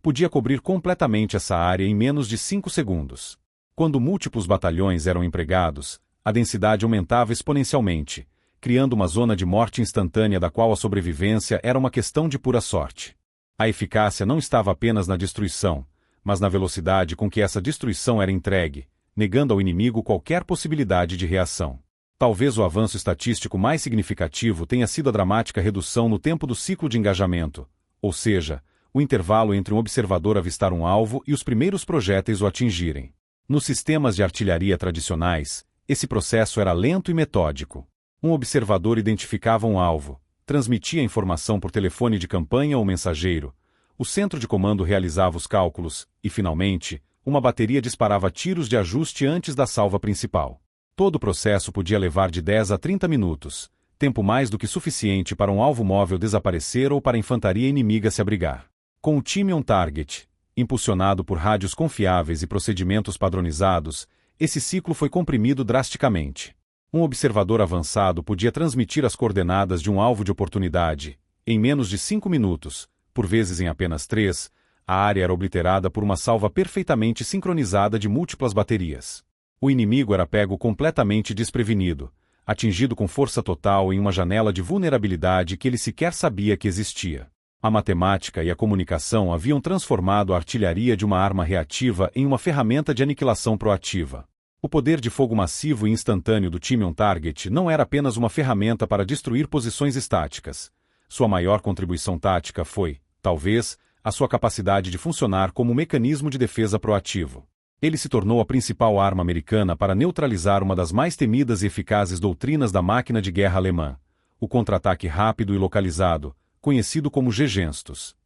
A: podia cobrir completamente essa área em menos de 5 segundos. Quando múltiplos batalhões eram empregados, a densidade aumentava exponencialmente, criando uma zona de morte instantânea da qual a sobrevivência era uma questão de pura sorte. A eficácia não estava apenas na destruição, mas na velocidade com que essa destruição era entregue, negando ao inimigo qualquer possibilidade de reação. Talvez o avanço estatístico mais significativo tenha sido a dramática redução no tempo do ciclo de engajamento, ou seja, o intervalo entre um observador avistar um alvo e os primeiros projéteis o atingirem. Nos sistemas de artilharia tradicionais, esse processo era lento e metódico. Um observador identificava um alvo, transmitia a informação por telefone de campanha ou mensageiro, o centro de comando realizava os cálculos e, finalmente, uma bateria disparava tiros de ajuste antes da salva principal. Todo o processo podia levar de 10 a 30 minutos, tempo mais do que suficiente para um alvo móvel desaparecer ou para a infantaria inimiga se abrigar. Com o time on target, impulsionado por rádios confiáveis e procedimentos padronizados, esse ciclo foi comprimido drasticamente. Um observador avançado podia transmitir as coordenadas de um alvo de oportunidade. Em menos de 5 minutos, por vezes em apenas 3, a área era obliterada por uma salva perfeitamente sincronizada de múltiplas baterias. O inimigo era pego completamente desprevenido, atingido com força total em uma janela de vulnerabilidade que ele sequer sabia que existia. A matemática e a comunicação haviam transformado a artilharia de uma arma reativa em uma ferramenta de aniquilação proativa. O poder de fogo massivo e instantâneo do time on target não era apenas uma ferramenta para destruir posições estáticas. Sua maior contribuição tática foi, talvez, a sua capacidade de funcionar como um mecanismo de defesa proativo. Ele se tornou a principal arma americana para neutralizar uma das mais temidas e eficazes doutrinas da máquina de guerra alemã, o contra-ataque rápido e localizado, conhecido como Gegenstus.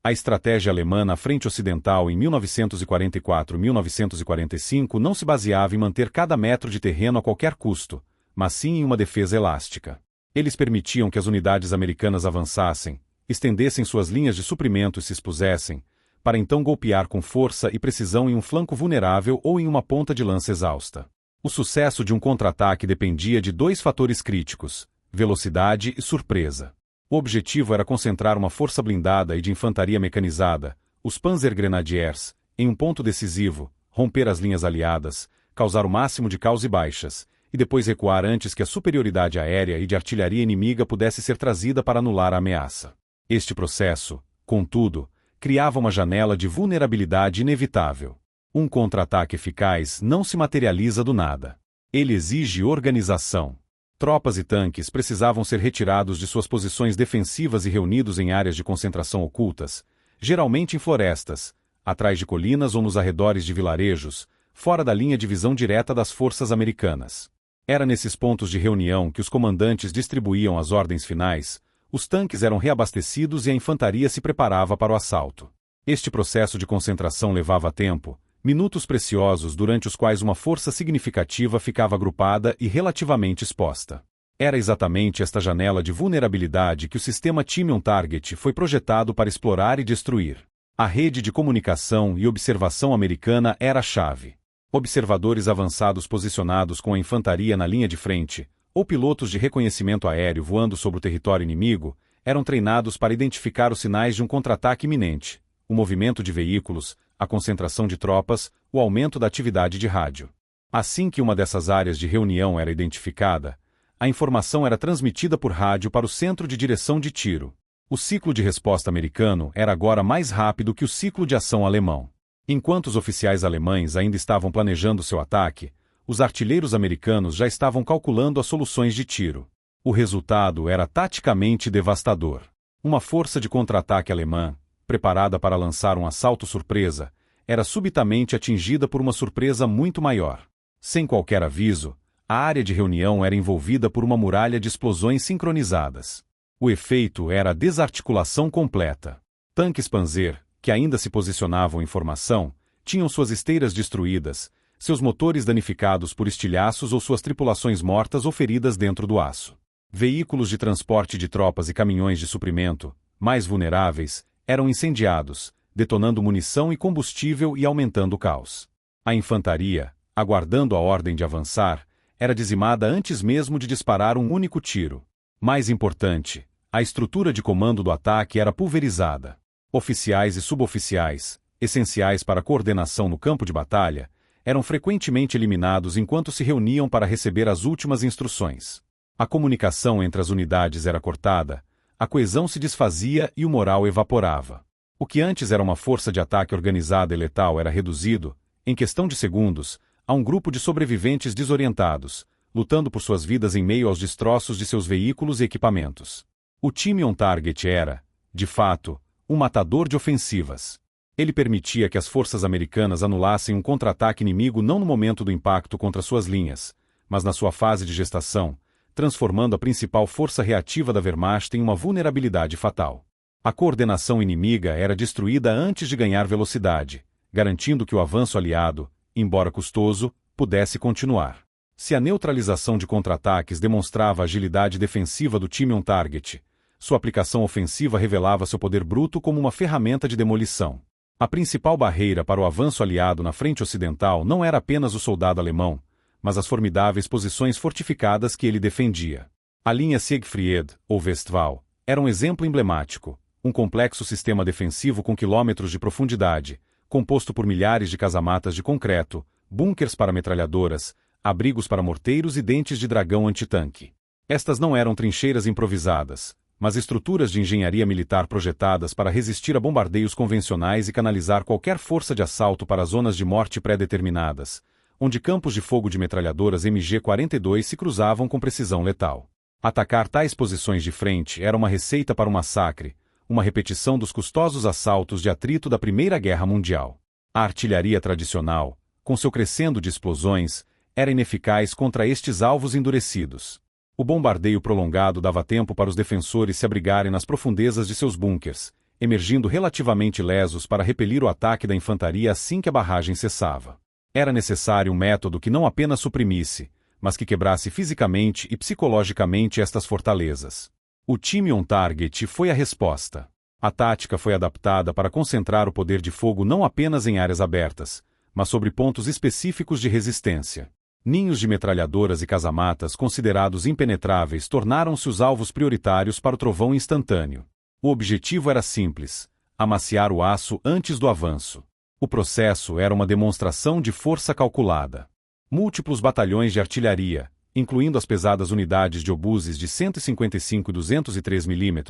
A: A estratégia alemã na frente ocidental em 1944-1945 não se baseava em manter cada metro de terreno a qualquer custo, mas sim em uma defesa elástica. Eles permitiam que as unidades americanas avançassem, estendessem suas linhas de suprimento e se expusessem, para então golpear com força e precisão em um flanco vulnerável ou em uma ponta de lança exausta. O sucesso de um contra-ataque dependia de 2 fatores críticos: velocidade e surpresa. O objetivo era concentrar uma força blindada e de infantaria mecanizada, os Panzergrenadiers, em um ponto decisivo, romper as linhas aliadas, causar o máximo de caos e baixas, e depois recuar antes que a superioridade aérea e de artilharia inimiga pudesse ser trazida para anular a ameaça. Este processo, contudo, criava uma janela de vulnerabilidade inevitável. Um contra-ataque eficaz não se materializa do nada. Ele exige organização. Tropas e tanques precisavam ser retirados de suas posições defensivas e reunidos em áreas de concentração ocultas, geralmente em florestas, atrás de colinas ou nos arredores de vilarejos, fora da linha de visão direta das forças americanas. Era nesses pontos de reunião que os comandantes distribuíam as ordens finais, os tanques eram reabastecidos e a infantaria se preparava para o assalto. Este processo de concentração levava tempo, minutos preciosos durante os quais uma força significativa ficava agrupada e relativamente exposta. Era exatamente esta janela de vulnerabilidade que o sistema Time on Target foi projetado para explorar e destruir. A rede de comunicação e observação americana era a chave. Observadores avançados posicionados com a infantaria na linha de frente, ou pilotos de reconhecimento aéreo voando sobre o território inimigo, eram treinados para identificar os sinais de um contra-ataque iminente, o movimento de veículos, a concentração de tropas, o aumento da atividade de rádio. Assim que uma dessas áreas de reunião era identificada, a informação era transmitida por rádio para o centro de direção de tiro. O ciclo de resposta americano era agora mais rápido que o ciclo de ação alemão. Enquanto os oficiais alemães ainda estavam planejando seu ataque, os artilheiros americanos já estavam calculando as soluções de tiro. O resultado era taticamente devastador. Uma força de contra-ataque alemã, preparada para lançar um assalto surpresa, era subitamente atingida por uma surpresa muito maior. Sem qualquer aviso, a área de reunião era envolvida por uma muralha de explosões sincronizadas. O efeito era a desarticulação completa. Tanques Panzer, que ainda se posicionavam em formação, tinham suas esteiras destruídas, seus motores danificados por estilhaços ou suas tripulações mortas ou feridas dentro do aço. Veículos de transporte de tropas e caminhões de suprimento, mais vulneráveis, eram incendiados, detonando munição e combustível e aumentando o caos. A infantaria, aguardando a ordem de avançar, era dizimada antes mesmo de disparar um único tiro. Mais importante, a estrutura de comando do ataque era pulverizada. Oficiais e suboficiais, essenciais para a coordenação no campo de batalha, eram frequentemente eliminados enquanto se reuniam para receber as últimas instruções. A comunicação entre as unidades era cortada, a coesão se desfazia e o moral evaporava. O que antes era uma força de ataque organizada e letal era reduzido, em questão de segundos, a um grupo de sobreviventes desorientados, lutando por suas vidas em meio aos destroços de seus veículos e equipamentos. O Time on Target era, de fato, um matador de ofensivas. Ele permitia que as forças americanas anulassem um contra-ataque inimigo não no momento do impacto contra suas linhas, mas na sua fase de gestação, transformando a principal força reativa da Wehrmacht em uma vulnerabilidade fatal. A coordenação inimiga era destruída antes de ganhar velocidade, garantindo que o avanço aliado, embora custoso, pudesse continuar. Se a neutralização de contra-ataques demonstrava a agilidade defensiva do time on-target, sua aplicação ofensiva revelava seu poder bruto como uma ferramenta de demolição. A principal barreira para o avanço aliado na frente ocidental não era apenas o soldado alemão, mas as formidáveis posições fortificadas que ele defendia. A linha Siegfried, ou Westwall, era um exemplo emblemático, um complexo sistema defensivo com quilômetros de profundidade, composto por milhares de casamatas de concreto, bunkers para metralhadoras, abrigos para morteiros e dentes de dragão antitanque. Estas não eram trincheiras improvisadas, mas estruturas de engenharia militar projetadas para resistir a bombardeios convencionais e canalizar qualquer força de assalto para zonas de morte pré-determinadas, onde campos de fogo de metralhadoras MG-42 se cruzavam com precisão letal. Atacar tais posições de frente era uma receita para um massacre, uma repetição dos custosos assaltos de atrito da Primeira Guerra Mundial. A artilharia tradicional, com seu crescendo de explosões, era ineficaz contra estes alvos endurecidos. O bombardeio prolongado dava tempo para os defensores se abrigarem nas profundezas de seus bunkers, emergindo relativamente ilesos para repelir o ataque da infantaria assim que a barragem cessava. Era necessário um método que não apenas suprimisse, mas que quebrasse fisicamente e psicologicamente estas fortalezas. O time on-target foi a resposta. A tática foi adaptada para concentrar o poder de fogo não apenas em áreas abertas, mas sobre pontos específicos de resistência. Ninhos de metralhadoras e casamatas considerados impenetráveis tornaram-se os alvos prioritários para o trovão instantâneo. O objetivo era simples: amaciar o aço antes do avanço. O processo era uma demonstração de força calculada. Múltiplos batalhões de artilharia, incluindo as pesadas unidades de obuses de 155 e 203 mm,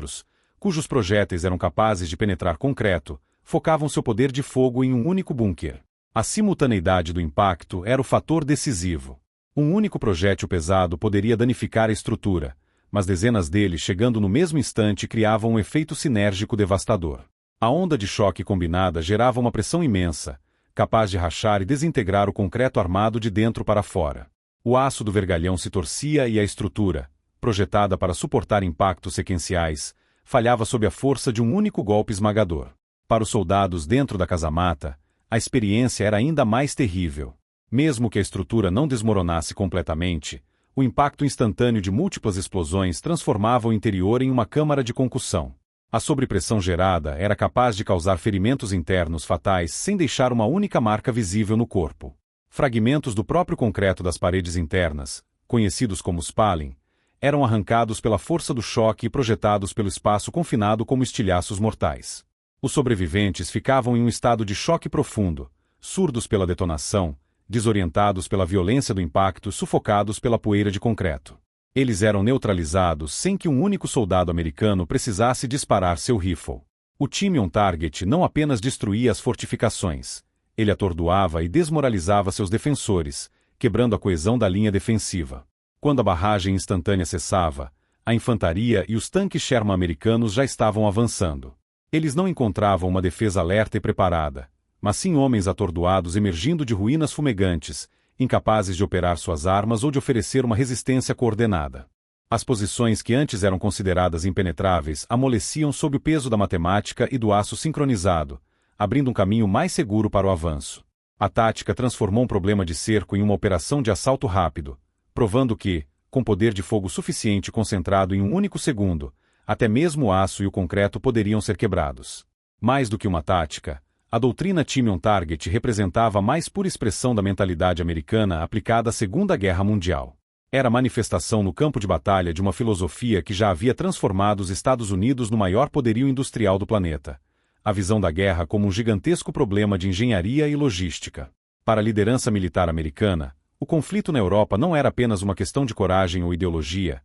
A: cujos projéteis eram capazes de penetrar concreto, focavam seu poder de fogo em um único bunker. A simultaneidade do impacto era o fator decisivo. Um único projétil pesado poderia danificar a estrutura, mas dezenas deles chegando no mesmo instante criavam um efeito sinérgico devastador. A onda de choque combinada gerava uma pressão imensa, capaz de rachar e desintegrar o concreto armado de dentro para fora. O aço do vergalhão se torcia e a estrutura, projetada para suportar impactos sequenciais, falhava sob a força de um único golpe esmagador. Para os soldados dentro da casamata, a experiência era ainda mais terrível. Mesmo que a estrutura não desmoronasse completamente, o impacto instantâneo de múltiplas explosões transformava o interior em uma câmara de concussão. A sobrepressão gerada era capaz de causar ferimentos internos fatais sem deixar uma única marca visível no corpo. Fragmentos do próprio concreto das paredes internas, conhecidos como spalling, eram arrancados pela força do choque e projetados pelo espaço confinado como estilhaços mortais. Os sobreviventes ficavam em um estado de choque profundo, surdos pela detonação, desorientados pela violência do impacto, sufocados pela poeira de concreto. Eles eram neutralizados sem que um único soldado americano precisasse disparar seu rifle. O time on-target não apenas destruía as fortificações, ele atordoava e desmoralizava seus defensores, quebrando a coesão da linha defensiva. Quando a barragem instantânea cessava, a infantaria e os tanques Sherman americanos já estavam avançando. Eles não encontravam uma defesa alerta e preparada, mas sim homens atordoados emergindo de ruínas fumegantes, incapazes de operar suas armas ou de oferecer uma resistência coordenada. As posições que antes eram consideradas impenetráveis amoleciam sob o peso da matemática e do aço sincronizado, abrindo um caminho mais seguro para o avanço. A tática transformou um problema de cerco em uma operação de assalto rápido, provando que, com poder de fogo suficiente concentrado em um único segundo, até mesmo o aço e o concreto poderiam ser quebrados. Mais do que uma tática, a doutrina Time on Target representava a mais pura expressão da mentalidade americana aplicada à Segunda Guerra Mundial. Era a manifestação no campo de batalha de uma filosofia que já havia transformado os Estados Unidos no maior poderio industrial do planeta. A visão da guerra como um gigantesco problema de engenharia e logística. Para a liderança militar americana, o conflito na Europa não era apenas uma questão de coragem ou ideologia,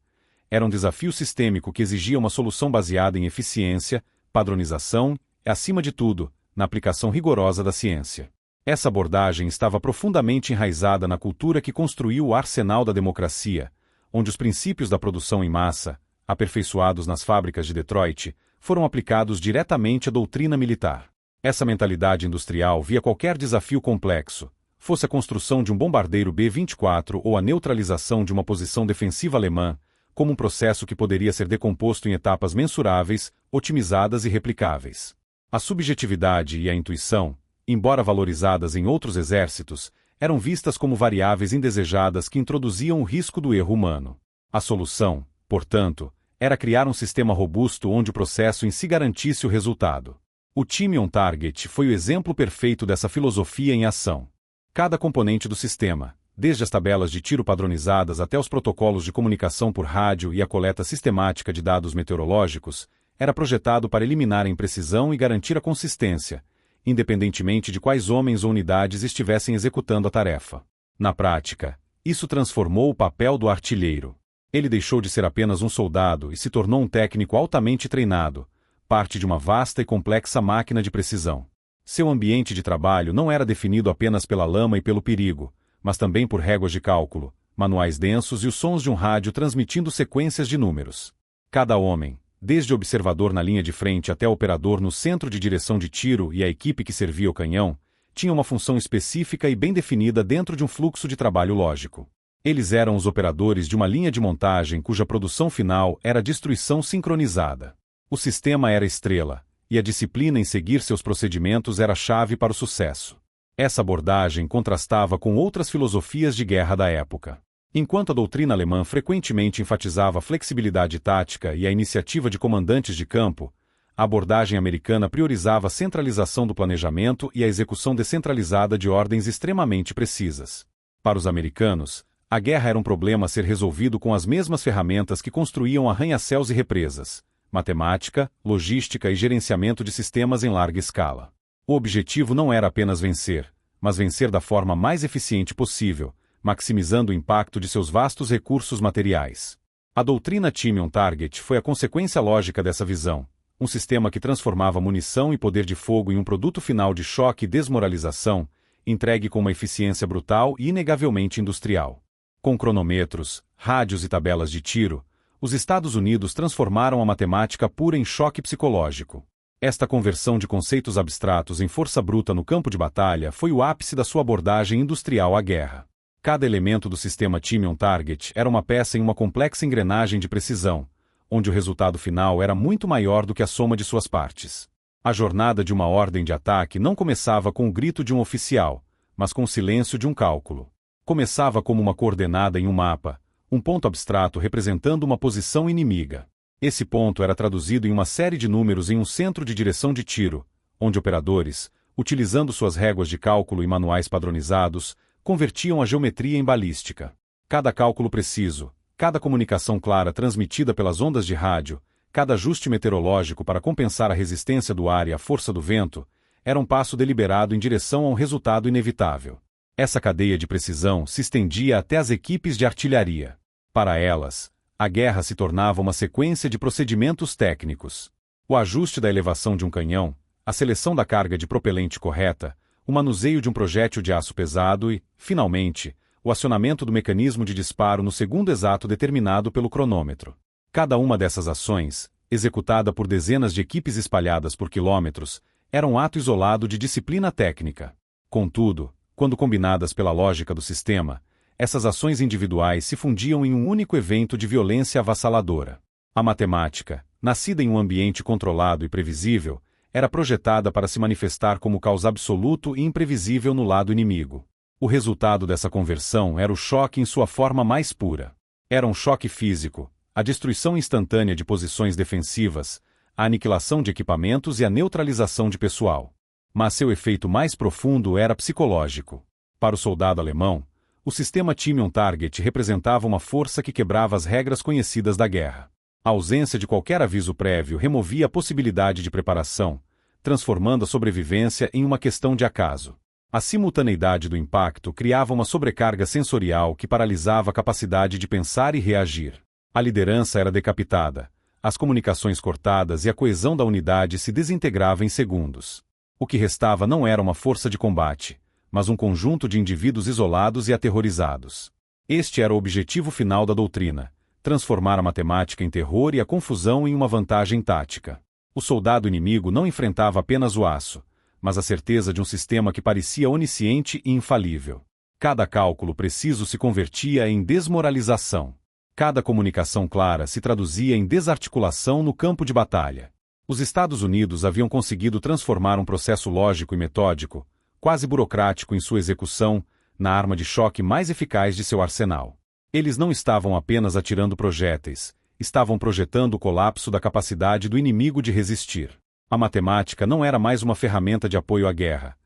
A: era um desafio sistêmico que exigia uma solução baseada em eficiência, padronização e, acima de tudo, na aplicação rigorosa da ciência. Essa abordagem estava profundamente enraizada na cultura que construiu o arsenal da democracia, onde os princípios da produção em massa, aperfeiçoados nas fábricas de Detroit, foram aplicados diretamente à doutrina militar. Essa mentalidade industrial via qualquer desafio complexo, fosse a construção de um bombardeiro B-24 ou a neutralização de uma posição defensiva alemã, como um processo que poderia ser decomposto em etapas mensuráveis, otimizadas e replicáveis. A subjetividade e a intuição, embora valorizadas em outros exércitos, eram vistas como variáveis indesejadas que introduziam o risco do erro humano. A solução, portanto, era criar um sistema robusto onde o processo em si garantisse o resultado. O time on-target foi o exemplo perfeito dessa filosofia em ação. Cada componente do sistema, desde as tabelas de tiro padronizadas até os protocolos de comunicação por rádio e a coleta sistemática de dados meteorológicos, era projetado para eliminar a imprecisão e garantir a consistência, independentemente de quais homens ou unidades estivessem executando a tarefa. Na prática, isso transformou o papel do artilheiro. Ele deixou de ser apenas um soldado e se tornou um técnico altamente treinado, parte de uma vasta e complexa máquina de precisão. Seu ambiente de trabalho não era definido apenas pela lama e pelo perigo, mas também por réguas de cálculo, manuais densos e os sons de um rádio transmitindo sequências de números. Cada homem, desde o observador na linha de frente até o operador no centro de direção de tiro e a equipe que servia o canhão, tinha uma função específica e bem definida dentro de um fluxo de trabalho lógico. Eles eram os operadores de uma linha de montagem cuja produção final era destruição sincronizada. O sistema era a estrela, e a disciplina em seguir seus procedimentos era a chave para o sucesso. Essa abordagem contrastava com outras filosofias de guerra da época. Enquanto a doutrina alemã frequentemente enfatizava a flexibilidade tática e a iniciativa de comandantes de campo, a abordagem americana priorizava a centralização do planejamento e a execução descentralizada de ordens extremamente precisas. Para os americanos, a guerra era um problema a ser resolvido com as mesmas ferramentas que construíam arranha-céus e represas: matemática, logística e gerenciamento de sistemas em larga escala. O objetivo não era apenas vencer, mas vencer da forma mais eficiente possível, maximizando o impacto de seus vastos recursos materiais. A doutrina Time on Target foi a consequência lógica dessa visão, um sistema que transformava munição e poder de fogo em um produto final de choque e desmoralização, entregue com uma eficiência brutal e inegavelmente industrial. Com cronômetros, rádios e tabelas de tiro, os Estados Unidos transformaram a matemática pura em choque psicológico. Esta conversão de conceitos abstratos em força bruta no campo de batalha foi o ápice da sua abordagem industrial à guerra. Cada elemento do sistema Time on Target era uma peça em uma complexa engrenagem de precisão, onde o resultado final era muito maior do que a soma de suas partes. A jornada de uma ordem de ataque não começava com o grito de um oficial, mas com o silêncio de um cálculo. Começava como uma coordenada em um mapa, um ponto abstrato representando uma posição inimiga. Esse ponto era traduzido em uma série de números em um centro de direção de tiro, onde operadores, utilizando suas réguas de cálculo e manuais padronizados, convertiam a geometria em balística. Cada cálculo preciso, cada comunicação clara transmitida pelas ondas de rádio, cada ajuste meteorológico para compensar a resistência do ar e a força do vento, era um passo deliberado em direção a um resultado inevitável. Essa cadeia de precisão se estendia até as equipes de artilharia. Para elas, a guerra se tornava uma sequência de procedimentos técnicos. O ajuste da elevação de um canhão, a seleção da carga de propelente correta, o manuseio de um projétil de aço pesado e, finalmente, o acionamento do mecanismo de disparo no segundo exato determinado pelo cronômetro. Cada uma dessas ações, executada por dezenas de equipes espalhadas por quilômetros, era um ato isolado de disciplina técnica. Contudo, quando combinadas pela lógica do sistema, essas ações individuais se fundiam em um único evento de violência avassaladora. A matemática, nascida em um ambiente controlado e previsível, era projetada para se manifestar como causa absoluto e imprevisível no lado inimigo. O resultado dessa conversão era o choque em sua forma mais pura. Era um choque físico, a destruição instantânea de posições defensivas, a aniquilação de equipamentos e a neutralização de pessoal. Mas seu efeito mais profundo era psicológico. Para o soldado alemão, o sistema Time on Target representava uma força que quebrava as regras conhecidas da guerra. A ausência de qualquer aviso prévio removia a possibilidade de preparação, transformando a sobrevivência em uma questão de acaso. A simultaneidade do impacto criava uma sobrecarga sensorial que paralisava a capacidade de pensar e reagir. A liderança era decapitada, as comunicações cortadas e a coesão da unidade se desintegrava em segundos. O que restava não era uma força de combate, mas um conjunto de indivíduos isolados e aterrorizados. Este era o objetivo final da doutrina: transformar a matemática em terror e a confusão em uma vantagem tática. O soldado inimigo não enfrentava apenas o aço, mas a certeza de um sistema que parecia onisciente e infalível. Cada cálculo preciso se convertia em desmoralização. Cada comunicação clara se traduzia em desarticulação no campo de batalha. Os Estados Unidos haviam conseguido transformar um processo lógico e metódico, quase burocrático em sua execução, na arma de choque mais eficaz de seu arsenal. Eles não estavam apenas atirando projéteis, estavam projetando o colapso da capacidade do inimigo de resistir. A matemática não era mais uma ferramenta de apoio à guerra.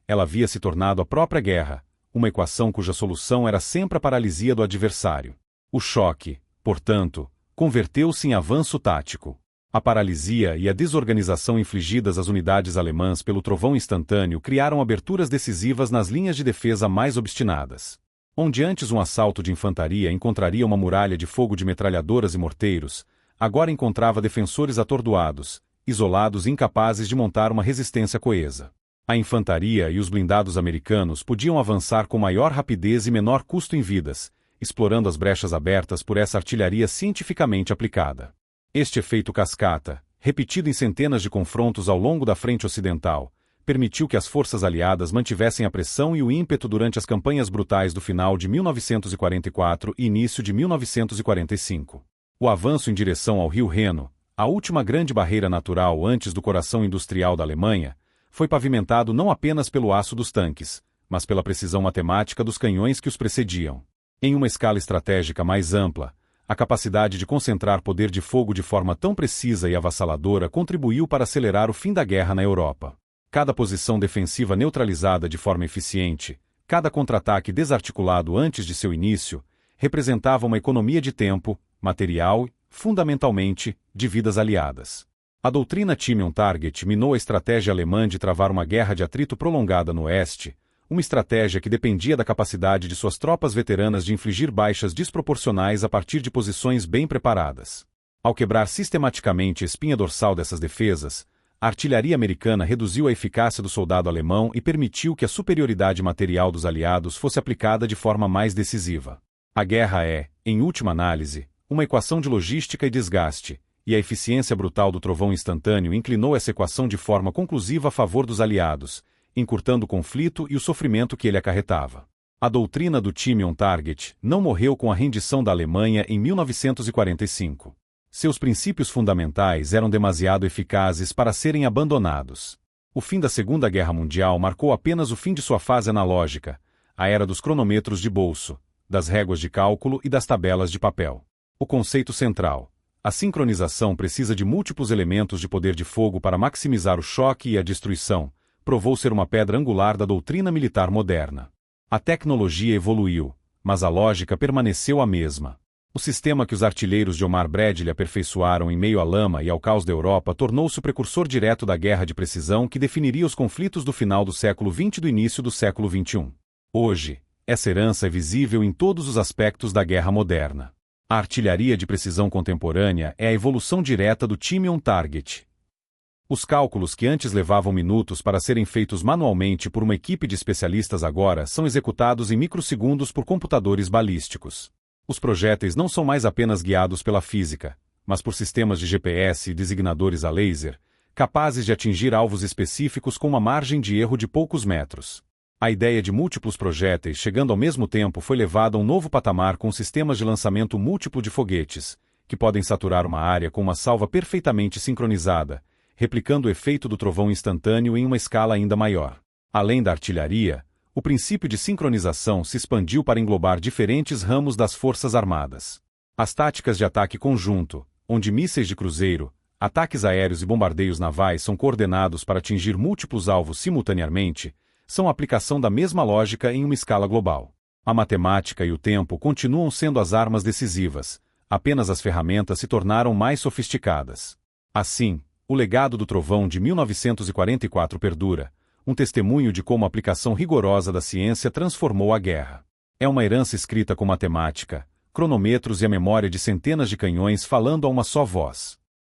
A: Ela havia se tornado a própria guerra, uma equação cuja solução era sempre a paralisia do adversário. O choque, portanto, converteu-se em avanço tático. A paralisia e a desorganização infligidas às unidades alemãs pelo trovão instantâneo criaram aberturas decisivas nas linhas de defesa mais obstinadas. Onde antes um assalto de infantaria encontraria uma muralha de fogo de metralhadoras e morteiros, agora encontrava defensores atordoados, isolados e incapazes de montar uma resistência coesa. A infantaria e os blindados americanos podiam avançar com maior rapidez e menor custo em vidas, explorando as brechas abertas por essa artilharia cientificamente aplicada. Este efeito cascata, repetido em centenas de confrontos ao longo da frente ocidental, permitiu que as forças aliadas mantivessem a pressão e o ímpeto durante as campanhas brutais do final de 1944 e início de 1945. O avanço em direção ao rio Reno, a última grande barreira natural antes do coração industrial da Alemanha, foi pavimentado não apenas pelo aço dos tanques, mas pela precisão matemática dos canhões que os precediam. Em uma escala estratégica mais ampla, a capacidade de concentrar poder de fogo de forma tão precisa e avassaladora contribuiu para acelerar o fim da guerra na Europa. Cada posição defensiva neutralizada de forma eficiente, cada contra-ataque desarticulado antes de seu início, representava uma economia de tempo, material e, fundamentalmente, de vidas aliadas. A doutrina Timian-Target minou a estratégia alemã de travar uma guerra de atrito prolongada no Oeste, uma estratégia que dependia da capacidade de suas tropas veteranas de infligir baixas desproporcionais a partir de posições bem preparadas. Ao quebrar sistematicamente a espinha dorsal dessas defesas, a artilharia americana reduziu a eficácia do soldado alemão e permitiu que a superioridade material dos aliados fosse aplicada de forma mais decisiva. A guerra é, em última análise, uma equação de logística e desgaste, e a eficiência brutal do trovão instantâneo inclinou essa equação de forma conclusiva a favor dos aliados, encurtando o conflito e o sofrimento que ele acarretava. A doutrina do Timian-Target não morreu com a rendição da Alemanha em 1945. Seus princípios fundamentais eram demasiado eficazes para serem abandonados. O fim da Segunda Guerra Mundial marcou apenas o fim de sua fase analógica, a era dos cronômetros de bolso, das réguas de cálculo e das tabelas de papel. O conceito central: a sincronização precisa de múltiplos elementos de poder de fogo para maximizar o choque e a destruição, provou ser uma pedra angular da doutrina militar moderna. A tecnologia evoluiu, mas a lógica permaneceu a mesma. O sistema que os artilheiros de Omar Bradley aperfeiçoaram em meio à lama e ao caos da Europa tornou-se o precursor direto da guerra de precisão que definiria os conflitos do final do século XX e do início do século XXI. Hoje, essa herança é visível em todos os aspectos da guerra moderna. A artilharia de precisão contemporânea é a evolução direta do Timian-Target. Os cálculos que antes levavam minutos para serem feitos manualmente por uma equipe de especialistas agora são executados em microsegundos por computadores balísticos. Os projéteis não são mais apenas guiados pela física, mas por sistemas de GPS e designadores a laser, capazes de atingir alvos específicos com uma margem de erro de poucos metros. A ideia de múltiplos projéteis chegando ao mesmo tempo foi levada a um novo patamar com sistemas de lançamento múltiplo de foguetes, que podem saturar uma área com uma salva perfeitamente sincronizada, replicando o efeito do trovão instantâneo em uma escala ainda maior. Além da artilharia, o princípio de sincronização se expandiu para englobar diferentes ramos das forças armadas. As táticas de ataque conjunto, onde mísseis de cruzeiro, ataques aéreos e bombardeios navais são coordenados para atingir múltiplos alvos simultaneamente, são a aplicação da mesma lógica em uma escala global. A matemática e o tempo continuam sendo as armas decisivas, apenas as ferramentas se tornaram mais sofisticadas. Assim, o legado do trovão de 1944 perdura, um testemunho de como a aplicação rigorosa da ciência transformou a guerra. É uma herança escrita com matemática, cronômetros e a memória de centenas de canhões falando a uma só voz.